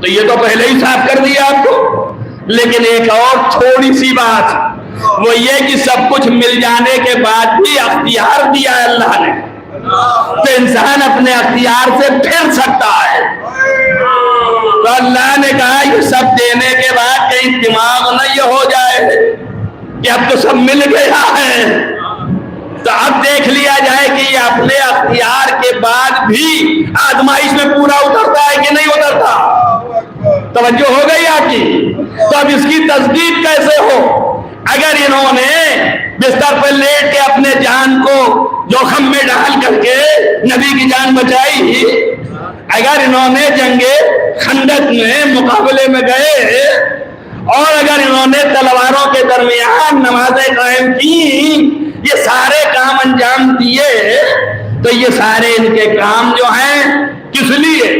تو یہ تو پہلے ہی صاف کر دیا آپ کو. لیکن ایک اور تھوڑی سی بات، وہ یہ کہ سب کچھ مل جانے کے بعد بھی اختیار دیا ہے اللہ نے، تو انسان اپنے اختیار سے پھر سکتا ہے. تو اللہ نے کہا یہ سب دینے کے بعد کہیں دماغ نہ یہ ہو جائے کہ اب تو سب مل گیا ہے، تو اب دیکھ لیا جائے کہ یہ اپنے اختیار کے بعد بھی آزمائش میں پورا اترتا ہے کہ نہیں اترتا. توجہ ہو گئی آپ کی؟ تو اب اس کی تصدیق کیسے ہو؟ اگر انہوں نے بستر پر لیٹ کے اپنے جان کو جوخم میں ڈال کر کے نبی کی جان بچائی، اگر انہوں نے جنگ خندق میں مقابلے میں گئے، اور اگر انہوں نے تلواروں کے درمیان نمازیں قائم کی، یہ سارے کام انجام دیے، تو یہ سارے ان کے کام جو ہیں کس لیے،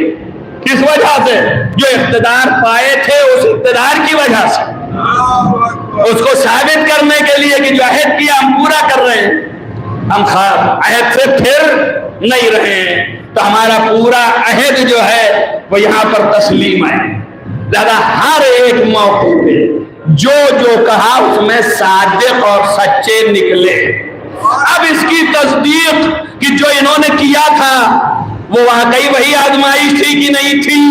کس وجہ سے؟ جو اقتدار پائے تھے اس اقتدار کی وجہ سے، اس کو ثابت کرنے کے لیے کہ جو عہد کیا ہم پورا کر رہے ہیں، ہم عہد سے پھر نہیں رہے ہیں. تو ہمارا پورا عہد جو ہے وہ یہاں پر تسلیم ہے. لہذا ہر ایک موقع پہ جو کہا اس میں صادق اور سچے نکلے. اب اس کی تصدیق کہ جو انہوں نے کیا تھا وہ واقعی وہی آزمائش تھی کہ نہیں تھی.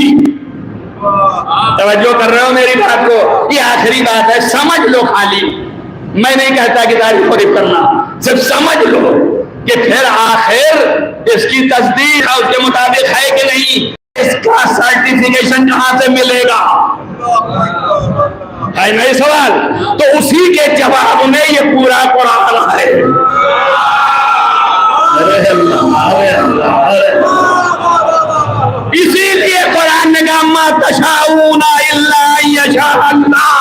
توجہ کر رہے ہو میری بات کو؟ یہ آخری بات ہے، سمجھ لو. خالی میں نہیں کہتا کہ تعریف فریف کرنا، صرف سمجھ لو کہ پھر آخر اس کی تصدیق اور اس کے مطابق ہے کہ نہیں، اس کا سرٹیفیکیشن کہاں سے ملے گا؟ ہے نہیں سوال؟ تو اسی کے جواب میں یہ پورا قرآن ہے. اسی لیے قرآن نے کہا ما تشاءون الا ان یشاء اللہ.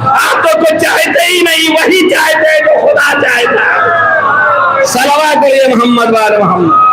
آپ تو کچھ چاہتے ہی نہیں، وہی چاہتے ہیں جو خدا چاہتا ہے. صلوات علی محمد وآل محمد.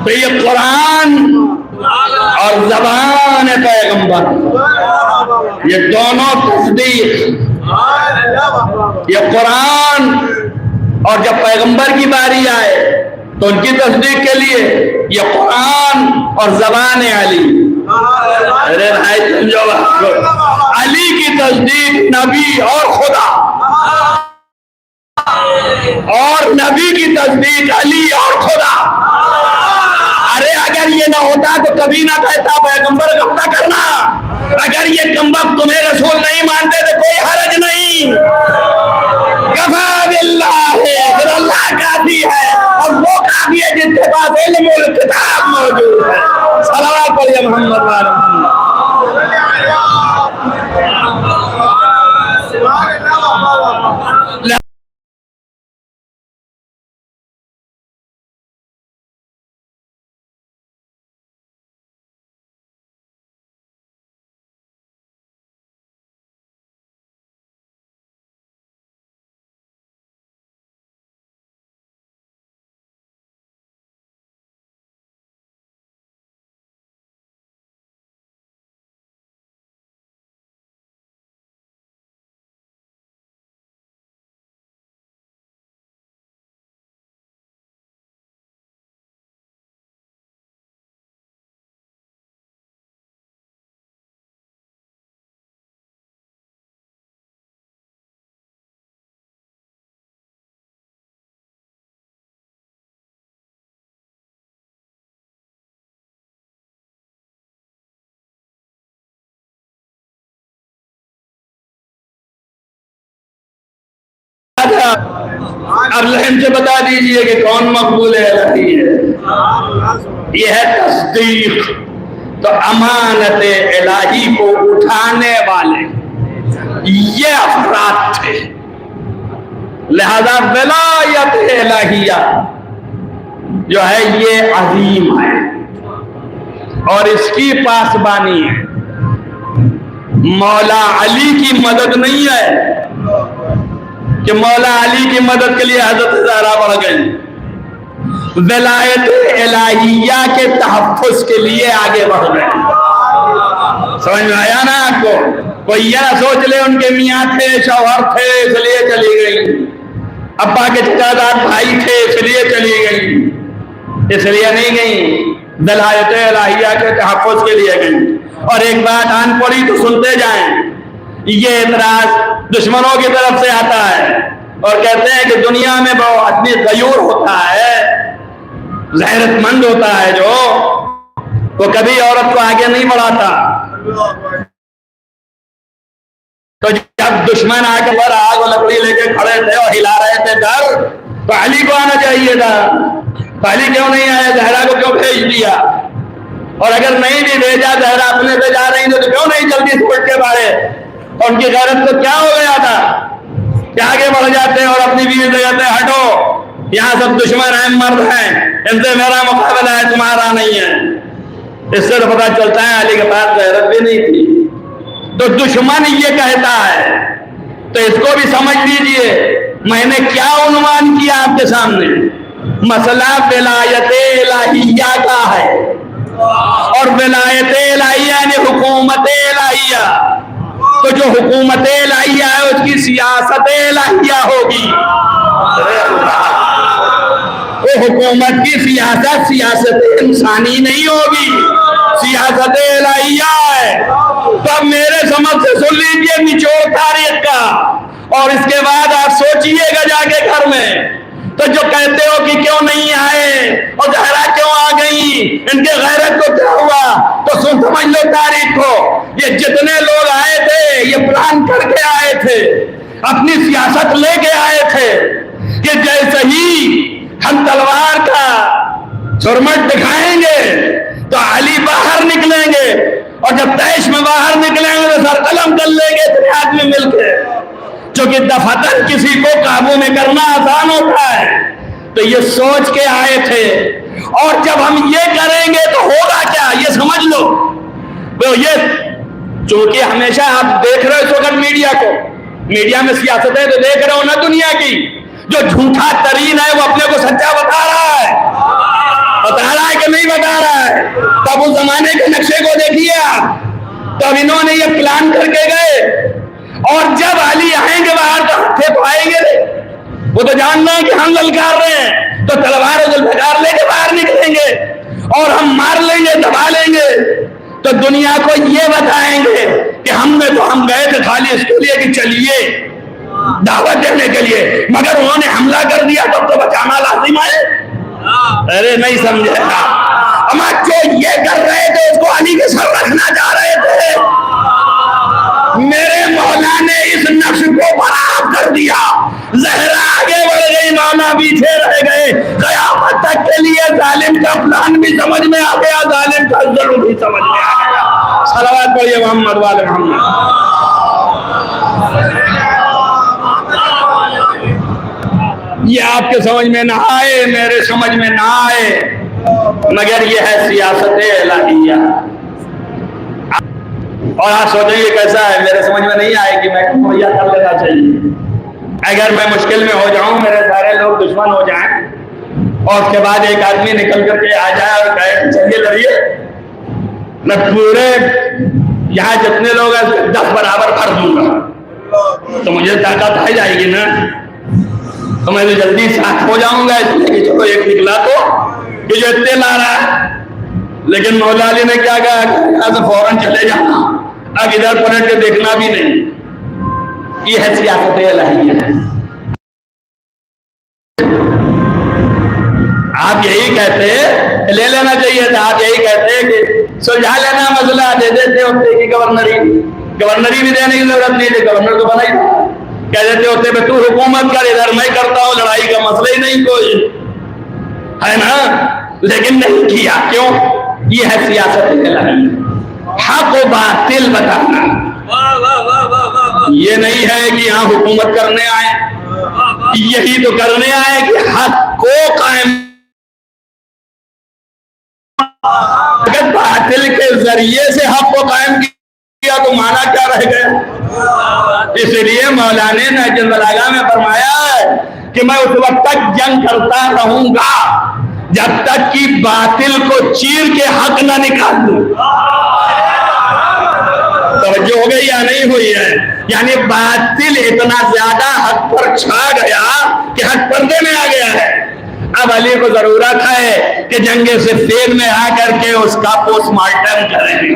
تو یہ قرآن اور زبان پیغمبر، یہ دونوں تصدیق، یہ قرآن اور جب پیغمبر کی باری آئے تو ان کی تصدیق کے لیے یہ قرآن اور زبان علی. ارے بھائی سمجھو، علی کی تصدیق نبی اور خدا، اور نبی کی تصدیق علی اور خدا. ارے اگر یہ نہ ہوتا تو کبھی نہ کہتا پیغمبر کب کرنا. اگر یہ کمبخت تمہیں رسول نہیں مانتے تو کوئی حرج نہیں. کفا باللہ، پھر اللہ کافی ہے، اور وہ کافی ہے جس کے پاس علم الکتاب موجود ہے. صلوات علی محمد وآل محمد. اب لہم سے بتا دیجئے کہ کون مقبول الہی ہے. یہ ہے تصدیق. تو امانت الہی کو اٹھانے والے یہ افراد تھے. لہذا ولایت الہیہ جو ہے یہ عظیم ہے اور اس کی پاسبانی ہے. مولا علی کی مدد نہیں ہے کہ مولا علی کی مدد کے لیے حضرت زہرا بڑھ گئی. ولایت الہیہ کے تحفظ کے لیے آگے بڑھ گئے. سمجھ میں آیا نا آپ کو؟ کوئی یہ سوچ لے ان کے میاں تھے، شوہر تھے اس لیے چلی گئی، ابا کے چچادار بھائی تھے اس لیے چلی گئی، اس لیے نہیں گئی. ولایت الہیہ کے تحفظ کے لیے گئی. اور ایک بات آن پڑی تو سنتے جائیں. یہ اعتراض دشمنوں کی طرف سے آتا ہے اور کہتے ہیں کہ دنیا میں وہ آدمی غیور ہوتا ہے، غیرت مند ہوتا ہے جو وہ کبھی عورت کو آگے نہیں بڑھاتا. تو جب دشمن آ کے آگ و لکڑی لے کے کھڑے تھے اور ہلا رہے تھے گھر، تو علی کو آنا چاہیے تھا. علی کیوں نہیں آیا؟ زہرا کو کیوں بھیج دیا؟ اور اگر نہیں بھی بھیجا، زہرا اپنے سے جا رہی تھی تو کیوں نہیں جلدی سے اٹھ کے بڑھے؟ اور ان کی غیرت کو کیا ہو گیا تھا کہ آگے بڑھ جاتے اور اپنی بیوی سے کہتے ہیں ہٹو، یہاں سب دشمن ہیں، مرد ہیں، ان سے میرا مقابلہ ہے، تمہارا نہیں ہے. اس سے تو پتہ چلتا ہے علی کے پاس غیرت بھی نہیں تھی. تو دشمن یہ کہتا ہے تو اس کو بھی سمجھ لیجئے. میں نے کیا عنوان کیا آپ کے سامنے؟ مسئلہ ولایت الہیہ کا ہے، اور ولایت الہیہ یعنی حکومت الہیہ. تو جو حکومت الہیہ ہے اس کی سیاست الہیہ ہوگی. وہ حکومت کی سیاست سیاست انسانی نہیں ہوگی، سیاست الہیہ ہے. تو اب میرے سمجھ سے سن لیجئے نچوڑ تاریخ کا، اور اس کے بعد آپ سوچئے گا جا کے گھر میں. تو جو کہتے ہو کہ کیوں نہیں آئے اور زہرا کیوں آ گئی، ان کے غیرت کو کیا ہوا، تو سمجھ لو تاریخ کو. یہ جتنے لوگ آئے تھے یہ پلان کر کے آئے تھے، اپنی سیاست لے کے آئے تھے کہ جیسے ہی ہم تلوار کا سرمٹ دکھائیں گے تو علی باہر نکلیں گے، اور جب تیش میں باہر نکلیں گے تو سر قلم کر لیں گے اتنے آدمی مل کے. چونکہ دفعتاً کسی کو قابو میں کرنا آسان ہوتا ہے. تو یہ سوچ کے آئے تھے، اور جب ہم یہ کریں گے تو ہوگا کیا یہ سمجھ لو. یہ چونکہ ہمیشہ آپ دیکھ رہے ہو اس وقت میڈیا کو، میڈیا میں سیاستیں تو دیکھ رہے ہو نا دنیا کی. جو جھوٹا ترین ہے وہ اپنے کو سچا بتا رہا ہے کہ نہیں بتا رہا ہے. تب اس زمانے کے نقشے کو دیکھیے آپ. تب انہوں نے یہ پلان کر کے گئے، اور جب علی آئیں گے باہر تو ہتھے تو آئیں گے. وہ تو جان رہے ہیں کہ ہم للکار رہے ہیں، تو تلوار و ذوالفقار لے کے باہر نکلیں گے اور ہم مار لیں گے، دبا لیں گے. تو دنیا کو یہ بتائیں گے کہ ہم گئے تھے خالی اس کے لیے کہ چلیے دعوت دینے کے لیے، مگر انہوں نے حملہ کر دیا تب تو بچانا لازم ہے. ارے نہیں سمجھے گا. اما جو یہ کر رہے تھے اس کو علی کے سر رکھنا چاہ رہے تھے. میرے مولا نے اس نقش کو برآب کر دیا. زہرا آگے بڑھ گئی، مولا پیچھے رہ گئے. قیامت تک کے لیے ظالم کا پلان بھی سمجھ میں آ گیا، ظالم کا ضرور بھی سمجھ میں آ گیا. صلوات پڑھیے محمد والے محمد. یہ آپ کے سمجھ میں نہ آئے، میرے سمجھ میں نہ آئے، مگر یہ ہے سیاست الہیہ. اور آپ سوچیں یہ کیسا ہے، میرے سمجھ میں نہیں آئے کہ میں مہیا کر لینا چاہیے. اگر میں مشکل میں ہو جاؤں، میرے سارے لوگ دشمن ہو جائیں، اور اس کے بعد ایک آدمی نکل کر کے آ جائے اور کہے چلیے لڑیے، میں پورے یہاں جتنے لوگ ہیں 10 برابر بھر دوں گا، تو مجھے طاقت آ جائے گی نا. تو میں تو جلدی ساتھ ہو جاؤں گا، اس لیے کہ چلو ایک نکلا تو کہ جو اتنے لا رہا ہے. لیکن مولا علی نے کیا کہا کہ یہاں سے فوراً چلے جانا، اب ادھر پلٹ کے دیکھنا بھی نہیں. یہ ہے سیاست الہیہ. آپ یہی کہتے لے لینا چاہیے تھا، آپ یہی کہتے کہ سلجھا لینا مسئلہ، دے دیتے ہوتے کہ گورنری بھی دینے کی ضرورت نہیں تھی، گورنر تو بنا ہی تھا. کہہ دیتے ہوتے میں تو حکومت کر، ادھر میں کرتا ہوں، لڑائی کا مسئلہ ہی نہیں کوئی ہے نا. لیکن نہیں کیا. کیوں؟ یہ ہے سیاست الہیہ. حق و باطل بتانا، یہ نہیں ہے کہ یہاں حکومت کرنے آئے، یہی تو کرنے آئے کہ حق کو قائم، اگر باطل کے ذریعے سے حق کو قائم کیا تو معنی کیا رہ گیا؟ اس لیے مولانا نے نہج البلاغہ میں فرمایا ہے کہ میں اس وقت تک جنگ کرتا رہوں گا جب تک کہ باطل کو چیر کے حق نہ نکال دوں۔ توجہ ہو گئی یا نہیں ہوئی ہے؟ یعنی باطل اتنا زیادہ حق پر چھا گیا کہ حق پردے میں آ گیا ہے۔ اب علی کو ضرورت ہے کہ جنگ صفین میں آ کر کے اس کا پوسٹ مارٹم کریں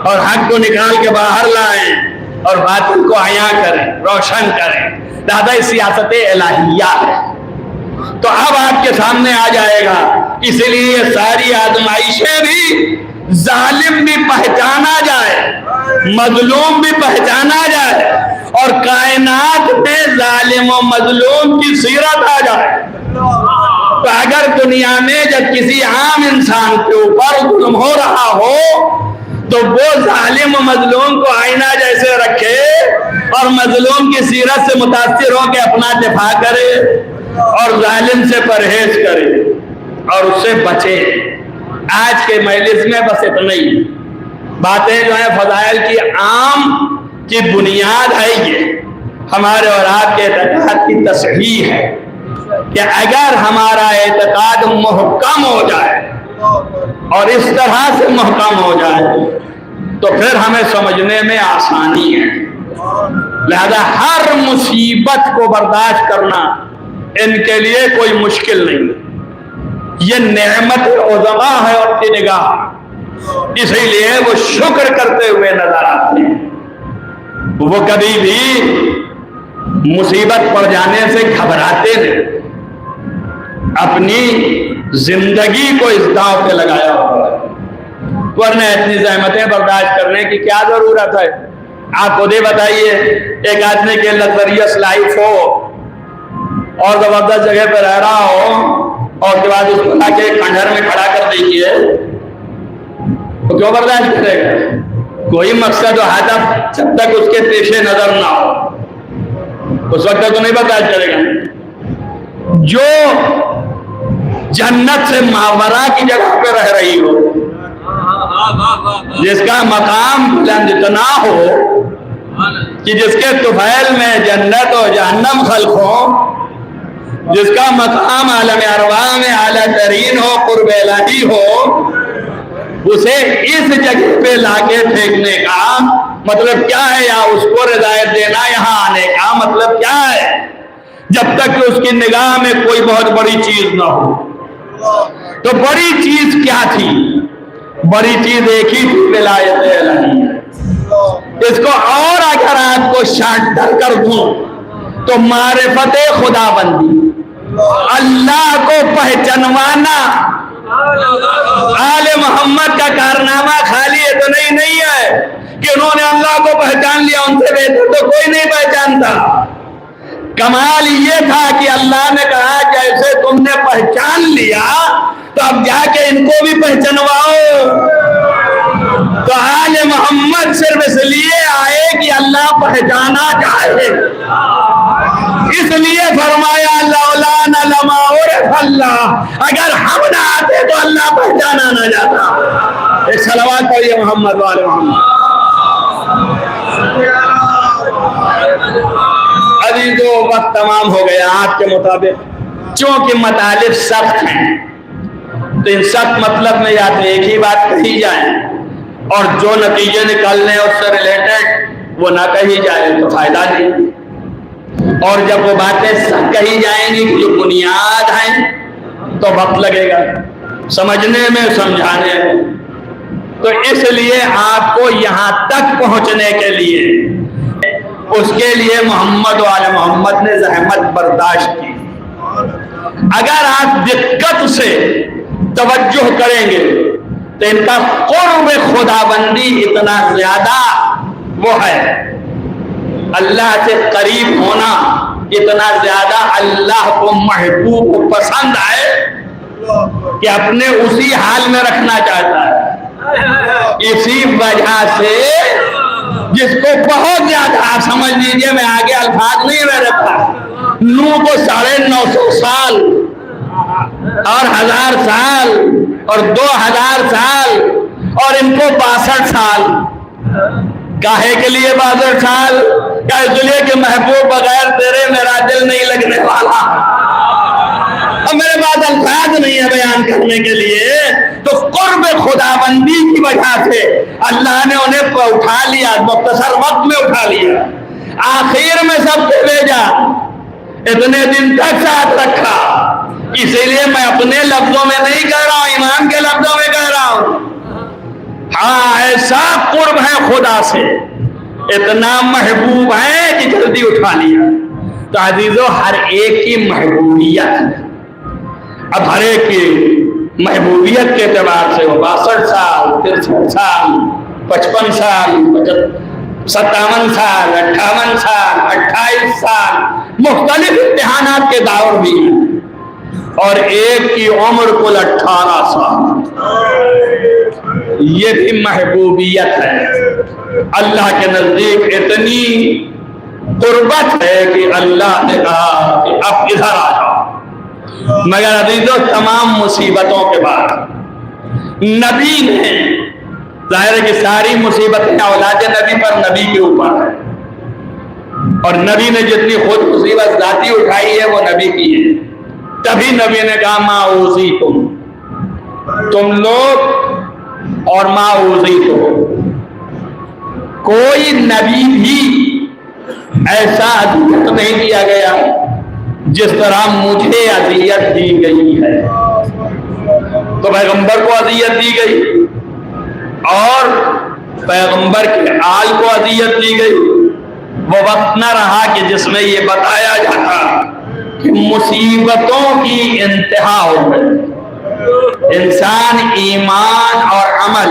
اور حق کو نکال کے باہر لائیں اور باطل کو عیاں کریں، روشن کریں۔ دادا سیاست الہیہ ہے تو اب آپ کے سامنے آ جائے گا۔ اس لیے یہ ساری آزمائشیں بھی ظالم بھی پہچانا جائے، مظلوم بھی پہچانا جائے اور کائنات میں ظالم و مظلوم کی سیرت آ جائے۔ تو اگر دنیا میں جب کسی عام انسان کے اوپر ظلم ہو رہا ہو تو وہ ظالم و مظلوم کو آئینہ جیسے رکھے اور مظلوم کی سیرت سے متاثر ہو کے اپنا دفاع کرے اور ظالم سے پرہیز کرے اور اس سے بچے۔ آج کے مجلس میں بس اتنا ہی باتیں جو ہیں فضائل کی عام کی بنیاد ہے، یہ ہمارے اور آپ کے اعتقاد کی تصحیح ہے کہ اگر ہمارا اعتقاد محکم ہو جائے اور اس طرح سے محکم ہو جائے تو پھر ہمیں سمجھنے میں آسانی ہے۔ لہذا ہر مصیبت کو برداشت کرنا ان کے لیے کوئی مشکل نہیں، یہ نعمت عظما ہے ان کی نگاہ، اسی لیے وہ شکر کرتے ہوئے نظر آتے ہیں۔ وہ کبھی بھی مصیبت پڑ جانے سے گھبراتے نہیں، اپنی زندگی کو اس داؤ پہ لگایا ہوا ہے، ورنہ اتنی زحمتیں برداشت کرنے کی کیا ضرورت ہے؟ آپ خود ہی بتائیے، ایک آدمی کے لگزریس لائف ہو اور زبردست جگہ پہ رہ رہا ہو اور کے بعد اس کو لا کے کھنڈر میں کھڑا کر دیجیے تو کیوں برداشت کرے گا؟ کوئی مقصد و ہدف جب تک اس کے پیش نظر نہ ہو اس وقت تک تو نہیں برداشت کرے گا۔ جو جنت سے ماورا کی جگہ پہ رہ رہی ہو، جس کا مقام بلند اتنا ہو کہ جس کے طفیل میں جنت و جہنم خلق ہو، جس کا مقام عالم ارواح میں اعلیٰ ترین ہو، قرب الہی ہو، اسے اس جگہ پہ لا کے پھینکنے کا مطلب کیا ہے؟ یا اس کو رضایت دینا یہاں آنے کا مطلب کیا ہے؟ جب تک کہ اس کی نگاہ میں کوئی بہت بڑی چیز نہ ہو۔ تو بڑی چیز کیا تھی؟ بڑی چیز ایک ہی تھی، ولایت الہی۔ اس کو اور اگر آپ کو شانٹر کر دوں تو معرفت خدا بندی، اللہ کو پہچانوانا۔ آل محمد کا کارنامہ خالی اتنا ہی نہیں ہے کہ انہوں نے اللہ کو پہچان لیا، ان سے بہتر تو کوئی نہیں پہچانتا۔ کمال یہ تھا کہ اللہ نے کہا جیسے تم نے پہچان لیا تو اب جا کے ان کو بھی پہچانواؤ۔ تو آل محمد صرف اس لیے آئے کہ اللہ پہچانا چاہے، اس لیے فرمایا لولا لما عرف اللہ، اگر ہم نہ آتے تو اللہ پہچانا نہ جاتا۔ ایک صلوات پڑھیے محمد والے محمد۔ ابھی جو وقت تمام ہو گیا آپ کے مطابق، چونکہ مطالب سخت ہیں تو ان سخت مطلب میں یا تو ایک ہی بات کہی جائے اور جو نتیجے نکلنے اس سے ریلیٹڈ وہ نہ کہی جائے تو فائدہ نہیں، اور جب وہ باتیں سخت کہی جائیں گی جو بنیاد ہیں تو وقت لگے گا سمجھنے میں، سمجھانے میں۔ تو اس لیے آپ کو یہاں تک پہنچنے کے لیے اس کے لیے محمد و آل محمد نے زحمت برداشت کی۔ اگر آپ دقت سے توجہ کریں گے تو ان کا قرب خدا بندی اتنا زیادہ وہ ہے، اللہ سے قریب ہونا اتنا زیادہ اللہ کو محبوب کو پسند ہے کہ اپنے اسی حال میں رکھنا چاہتا ہے۔ اسی وجہ سے جس کو بہت زیادہ آپ سمجھ لیجئے، میں آگے الفاظ نہیں میرے پاس، نوح کو 950 سال اور 1000 سال اور 2000 سال اور ان کو 62 سال. کاہے کے لیے 62 سال؟ کیا اس لیے کہ محبوب بغیر تیرے میرا دل نہیں لگنے والا. اب میرے پاس الفاظ نہیں ہے بیان کرنے کے لیے. تو قرب خدا بندی کی وجہ سے اللہ نے انہیں اٹھا لیا، مختصر وقت میں اٹھا لیا، آخر میں سب کو بھیجا، اتنے دن تک ساتھ رکھا. اسی لیے میں اپنے لفظوں میں نہیں کہہ رہا ہوں، ایمان کے لفظوں میں کہہ رہا ہوں. ہاں ایسا قرب ہے خدا سے، اتنا محبوب ہے کہ جلدی اٹھا لیا. تو عزیزو ہر ایک کی محبوبیت ہے. اب ہر ایک کی محبوبیت کے اعتبار سے وہ 62 سال 63 سال 55 سال 57 سال 58 سال 28 سال مختلف امتحانات کے دور بھی ہیں. اور ایک کی عمر کل 18 سال، یہ بھی محبوبیت ہے. اللہ کے نزدیک اتنی قربت ہے کہ اللہ نے کہا کہ اب ادھر آ جاؤ. مگر عزیزو تمام مصیبتوں کے بعد نبی نے، ظاہر ہے کہ ساری مصیبتیں اولاد نبی پر، نبی کے اوپر ہے، اور نبی نے جتنی خود مصیبت ذاتی اٹھائی ہے وہ نبی کی ہے. تبھی نبی نے کہا ما اوذیتم، تم لوگ اور ما اوذیتم، کوئی نبی بھی ایسا اذیت نہیں دیا گیا جس طرح مجھے اذیت دی گئی ہے. تو پیغمبر کو اذیت دی گئی اور پیغمبر کے آل کو اذیت دی گئی. وہ وقت نہ رہا کہ جس میں یہ بتایا جاتا کہ مصیبتوں کی انتہا ہو گئی. انسان ایمان اور عمل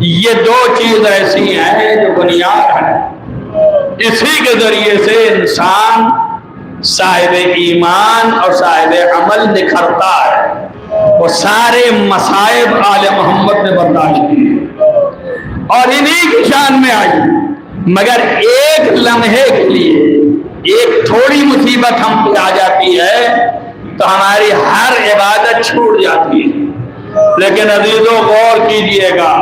یہ دو چیز ایسی ہیں جو بنیاد ہے، اسی کے ذریعے سے انسان صاحب ایمان اور صاحب عمل نکھرتا ہے. وہ سارے مصائب آل محمد نے برداشت کیے اور انہی کی شان میں آئی. مگر ایک لمحے کے لیے ایک تھوڑی مصیبت ہم پہ آ جاتی ہے تو ہماری ہر عبادت چھوٹ جاتی ہے. لیکن عزیزو غور کیجئے گا،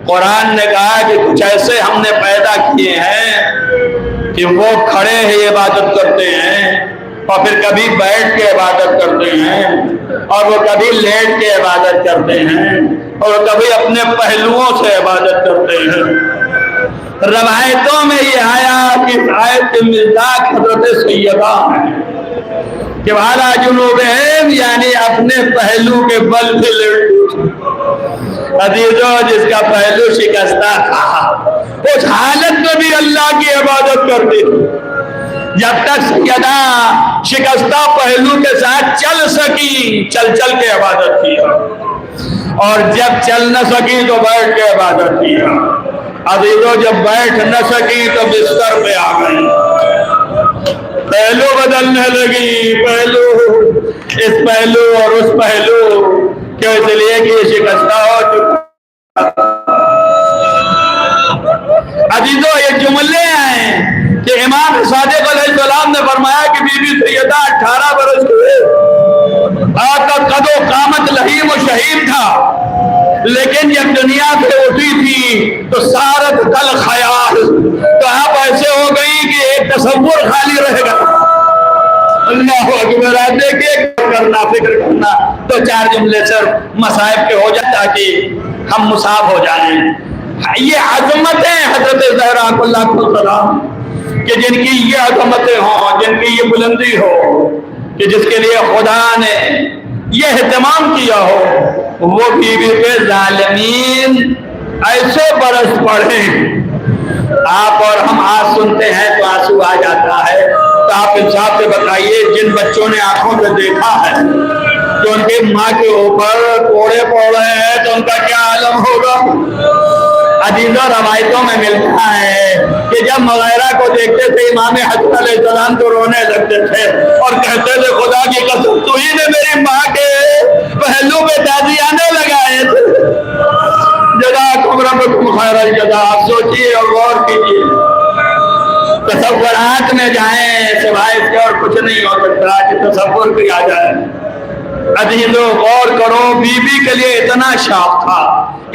قرآن نے کہا کہ کچھ ایسے ہم نے پیدا کیے ہیں کہ وہ کھڑے ہی عبادت کرتے ہیں اور پھر کبھی بیٹھ کے عبادت کرتے ہیں اور وہ کبھی لیٹ کے عبادت کرتے ہیں اور کبھی اپنے پہلوؤں سے عبادت کرتے ہیں. روایتوں میں یہ آیا کہ آیت کے مصداق حضرت سیدہ ہیں کہ والا جنوبہم، یعنی اپنے پہلو کے بل سے لیٹ. عزیزو جس کا پہلو شکستہ تھا اس حالت میں بھی اللہ کی عبادت کرتی تھی. جب تک سیدہ شکستہ پہلو کے ساتھ چل سکی، چل کے عبادت کیا، اور جب چل نہ سکی تو بیٹھ کے عبادت کیا. عزیزو جب بیٹھ نہ سکی تو بستر پہ آ گئی، پہلو بدلنے لگی، پہلو اس پہلو اور اس پہلو، کیوں؟ اس لیے کہ یہ شکستہ ہو چکا. عزیزو یہ جملے ہیں کہ امام صادق علیہ السلام نے فرمایا کہ بی بی سیدہ 18 برس کے آقا قد و قامت لحیم و شہید تھا، لیکن جب دنیا سے اٹھی تھی تو سارت کل خیال، تو آپ ایسے ہو گئی کہ ایک تصور خالی رہ گا. اللہ اکبر. دیکھیے کرنا، فکر کرنا تو 4 جملے صرف مصائب کے ہو جائے تاکہ ہم مصاب ہو جائیں. یہ عظمتیں حضرت زہرا اللہ السلام کہ جن کی یہ عظمتیں ہوں، جن کی یہ بلندی ہو، کہ جس کے لیے خدا نے یہ اہتمام کیا ہو، وہ بیوی پہ ظالمین ایسے برس پڑے. آپ اور ہم آج سنتے ہیں تو آنسو آ جاتا ہے. تو آپ انصاف سے بتائیے جن بچوں نے آنکھوں سے دیکھا ہے کہ ان کی ماں کے اوپر کوڑے پڑ رہے ہیں تو ان کا کیا عالم ہوگا. عزیزوں روایتوں میں ملتا ہے کہ جب مغیرہ کو دیکھتے تھے امام حسن علیہ السلام تو رونے لگتے تھے اور کہتے تھے خدا کی قسم تو ہی نے میری ماں کے پہلو پہ تازیانے لگائے تھے. جزاکم ربکم خیر الجزا. آپ سوچیے اور غور کیجیے دینے جائیں سوائے اس کے اور کچھ نہیں ہو سکتا کہ تصور کیا جائے۔ عزیزو غور کرو، بی بی کے لیے اتنا شوق تھا،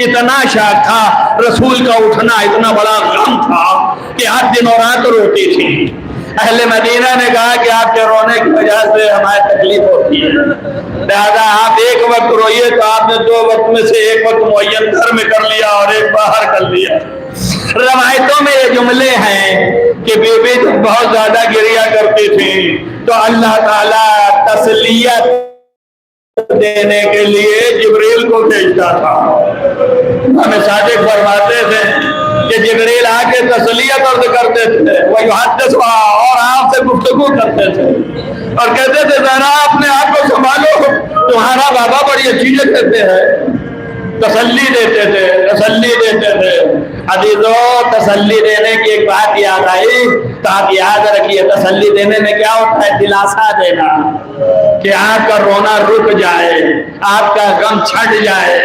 اتنا شوق تھا، رسول کا اٹھنا اتنا بڑا غم تھا کہ ہر دن اور رات روتی تھی۔ اہل مدینہ نے کہا کہ آپ کے رونے کی وجہ سے ہمیں تکلیف ہوتی ہے، لہذا آپ ایک وقت روئیے، تو آپ نے 2 وقت میں سے ایک وقت معین گھر میں کر لیا اور ایک باہر کر لیا۔ روایتوں میں یہ جملے ہیں کہ بی بی جب بہت زیادہ گریا کرتی تھی تو اللہ تعالیٰ تسلیت دینے کے لیے جبریل کو بھیجتا تھا۔ ہمیں صادق فرماتے تھے کہ جبریل آ کے تسلیت عرض کرتے تھے، وَيُحَدِّثُ اور آپ سے گفتگو کرتے تھے اور کہتے تھے ذرا اپنے آپ کو سنبھالو، تمہارا بابا بڑی اچھی کہتے ہیں، تسلی دیتے تھے، تسلی دیتے تھے۔ عزیزو تسلی دینے کی ایک بات یاد آئی تو آپ یاد رکھیے، تسلی دینے میں کیا ہوتا ہے؟ دلاسا دینا کہ آپ کا رونا رک جائے، آپ کا غم چھٹ جائے۔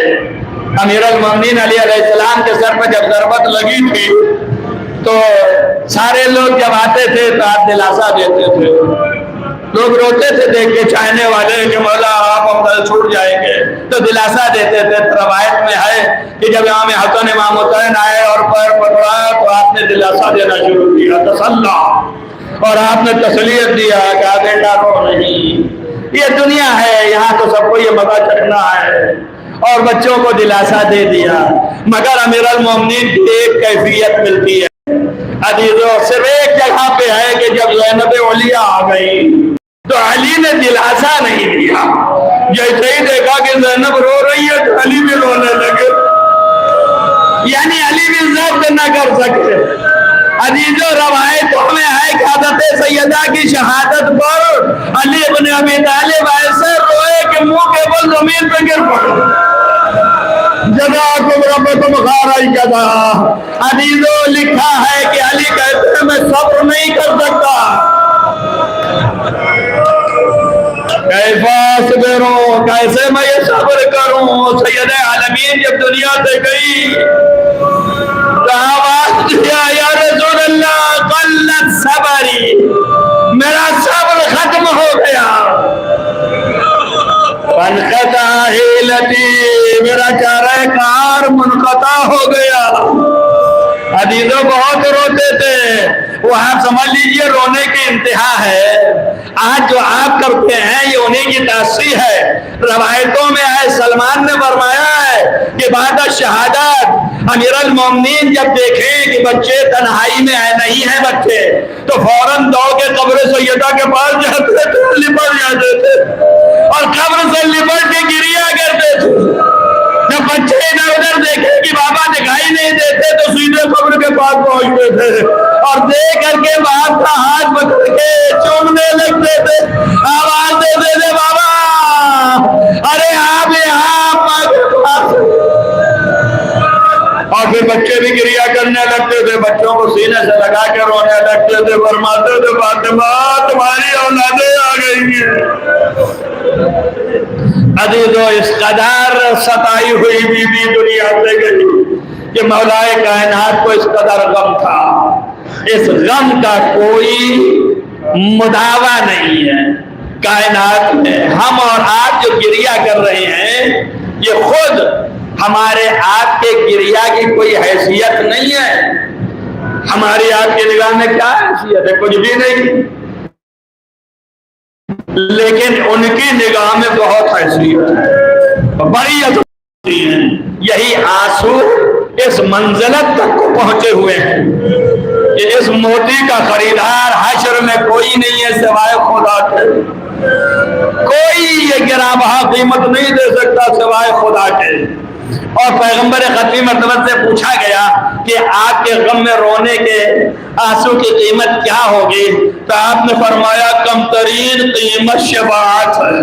امیر المومنین علی علیہ السلام کے سر پہ جب ضربت لگی تھی تو سارے لوگ جب آتے تھے تو آپ دلاسا دیتے تھے، لوگ روتے تھے دیکھ کے چاہنے والے کہ مولا آپ ہم چھوٹ جائیں گے، تو دلاسا دیتے تھے۔ روایت میں ہے کہ جب امام حسن امام حسین آئے اور پیر پکڑا تو آپ نے دلاسا دینا شروع کیا، تسلا، اور آپ نے تسلیت دیا کہ آگے ڈرو نہیں، یہ دنیا ہے، یہاں تو سب کو یہ مزہ چکھنا ہے، اور بچوں کو دلاسا دے دیا۔ مگر امیر المومنین کی ایک کیفیت ملتی ہے عزیزو، صرف ایک جگہ پہ ہے کہ جب زینب علیہ آ گئی تو علی نے دلاسا نہیں دیا، جیسے ہی دیکھا کہ زینب رو رہی ہے تو علی بھی رونے لگے، یعنی علی بھی ضبط نہ کر سکے۔ عزیزو روایتوں میں ہے کہ حضرت سیدہ کی شہادت پر علی ابن ابی طالب ایسے روئے کہ منہ کے بل زمین پہ گر پڑے، جزاکم ربکم خیر جزا۔ عزیزو لکھا ہے کہ علی کہتے ہیں میں صبر نہیں کر سکتا، کیسے میں یہ صبر کروں؟ سید عالمین جب دنیا سے گئی تو آواز دیا یا رسول اللہ قلت صبری، میرا صبر ختم ہو گیا، فانقطع حیلتی، میرا چارہ کار منقطع ہو گیا۔ عزیزو بہت روتے تھے، وہ آپ سمجھ لیجئے رونے کی انتہا ہے۔ آج جو آپ کرتے ہیں یہ انہیں کی تاثیر ہے۔ روایتوں میں ہے سلمان نے فرمایا ہے کہ بعد شہادت امیر المومنین جب دیکھیں کہ بچے تنہائی میں نہیں ہیں بچے تو فوراً دوڑ کے قبر سیدہ کے پاس جاتے تھے، لپٹ جاتے تھے اور قبر سے لپٹ کے گریا کرتے تھے۔ جب بچے ادھر ادھر دیکھیں کہ بابا دکھائی نہیں دیتے تو سیدھے قبر کے پاس پہنچتے تھے اور دیکھ کر کے باپ کا ہاتھ پکڑ کے چومنے لگتے تھے، آواز دیتے تھے بابا ارے آپ یہاں پاس، اور پھر بچے بھی گریا کرنے لگتے تھے، بچوں کو سینے سے لگا کے رونے لگتے تھے، فرماتے تھے فاطمہ تمہاری اولادیں آ گئی ہیں۔ عزیزو اس قدر ستائی ہوئی بی بی دنیا سے گئی کہ مولا کائنات کو اس قدر غم تھا، اس غم کا کوئی مداوا نہیں ہے کائنات میں۔ ہم اور آپ جو گریا کر رہے ہیں یہ خود ہمارے آپ کے گریا کی کوئی حیثیت نہیں ہے، ہماری آپ کی نگاہ میں کیا حیثیت ہے؟ کچھ بھی نہیں، لیکن ان کی نگاہ میں بہت حیثیت ہے، بڑی عظمت ہے۔ یہی آنسو اس منزلت تک کو پہنچے ہوئے ہیں کہ اس موتی کا خریدار حشر میں کوئی نہیں ہے سوائے خدا کے، کوئی یہ گرا بہا قیمت نہیں دے سکتا سوائے خدا کے۔ اور پیغمبر ختمی مرتبہ سے پوچھا گیا کہ آپ کے غم میں رونے کے آنسو کی قیمت کیا ہوگی تو آپ نے فرمایا کم ترین قیمت شفاعت ہے،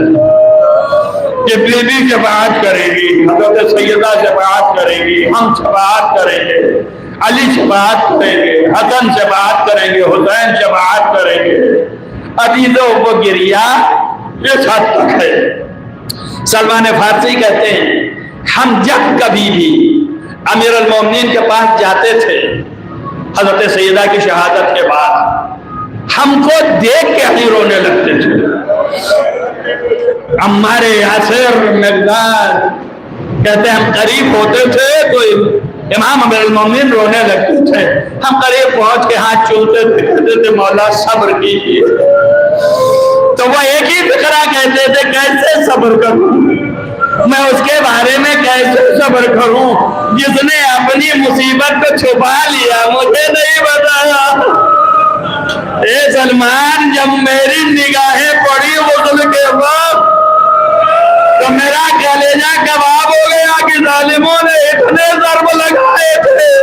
کہ بی بی شفاعت کرے گی، حضرت سیدہ شفاعت کرے گی، ہم شفاعت کریں گے، علی شفاعت کریں گے، حسن شفاعت کریں گے، حسین شفاعت کریں گے۔ عزیزو وہ گریا اس حد تک ہے۔ سلمان فارسی کہتے ہیں ہم جب کبھی بھی امیر المومنین کے پاس جاتے تھے حضرت سیدہ کی شہادت کے بعد، ہم کو دیکھ کے ہی رونے لگتے تھے. عمار یاسر مقداد کہتے ہیں ہم قریب ہوتے تھے تو امام امیر المومنین رونے لگتے تھے. ہم قریب پہنچ کے ہاتھ چومتے تھے, کہتے تھے مولا صبر کیجیے. تو وہ ایک ہی فکرہ کہتے تھے کیسے صبر کروں, میں اس کے بارے میں کیسے صبر کروں جس نے اپنی مصیبت کو چھپا لیا, مجھے نہیں بتایا. اے سلمان, جب میری نگاہیں پڑی غسل کے وقت تو میرا کلیجہ کباب ہو گیا کہ ظالموں نے اتنے ضرب لگائے تھے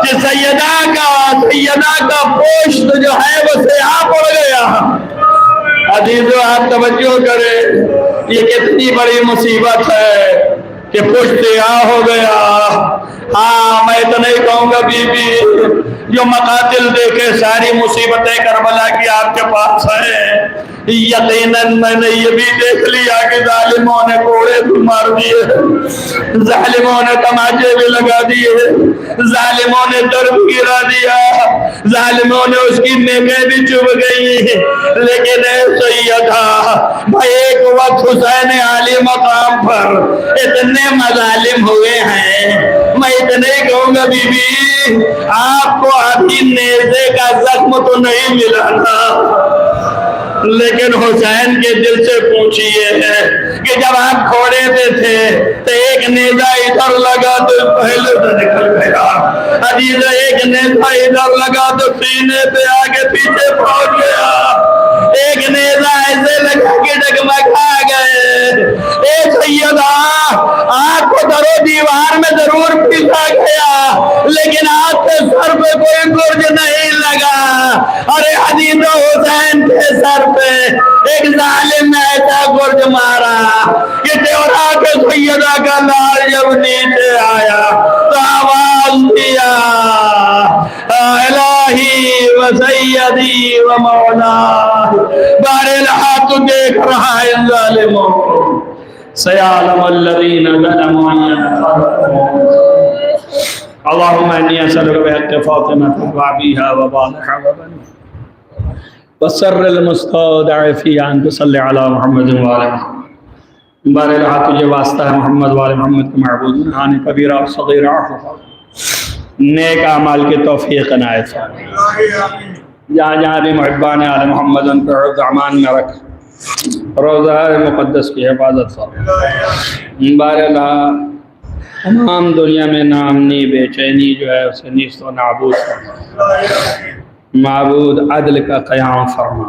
کہ سیدہ کا پوشت جو ہے وہ سیاہ پڑ گیا. عزیزو آپ توجہ کریں, یہ کتنی بڑی مصیبت ہے کہ پشت سیاہ ہو گیا. ہاں میں تو نہیں کہوں گا بی بی جو مقاتل دیکھے ساری مصیبتیں کربلا کی آپ کے پاس ہیں, یقیناً میں نے یہ بھی دیکھ لیا کہ ظالموں نے کوڑے بھی مار دیے, ظالموں نے تماچے بھی لگا دیے, ظالموں نے در بھی گرا دیا, ظالموں نے اس کی نیکیں بھی چب گئی. لیکن اے سیدہ, میں ایک وقت حسین عالی مقام پر اتنے مظالم ہوئے ہیں, میں اتنے کہوں گا بی بی آپ کو ابھی نیزے کا زخم تو نہیں ملا نا, لیکن حسین کے دل سے پوچھئے کہ جب آپ کھوڑے پہ تھے تو ایک نیزہ ادھر لگا تو پہلے سے نکل گیا, عزیز ایک نیزہ ادھر لگا تو سینے پہ آگے پیچھے پہنچ گیا, ایک نیزہ ایسے لگا کہ ڈگمگا گئے. اے سیدہ, آپ کو در و دیوار میں ضرور پیسا گیا لیکن آپ کے سر پہ کوئی گرج نہیں لگا. ارے عزیز حسین کے سر پہ ایک ظالم نے ایسا گرج مارا کہ تیورا کے سیدہ کا لال جب نیچے آیا تو آواز دیا الہی و سیدی و مولا. بارالحا تو دیکھ رہا ہے ان ظالموں کو, سیعلم الذین ظلموا اللہم انی اسألک بحق فاطمة وابیہا وبالہا وبنیہا وسر المستودع ان تصلی علی محمد وآل محمد. بارالحا تجھے واسطہ ہے محمد وآل محمد کو معبود نہانے کبیرہ اور صغیرہ نیک اعمال کی توفیق عنایت فرما. جہاں جہاں بھی محبان آل محمد ان کو حفظ امان میں رکھ, روزہ مقدس کی حفاظت فرما. بارالحا تمام دنیا میں نامنی بے چینی جو ہے اسے نیست و نابود فرما. معبود عدل کا قیام فرما.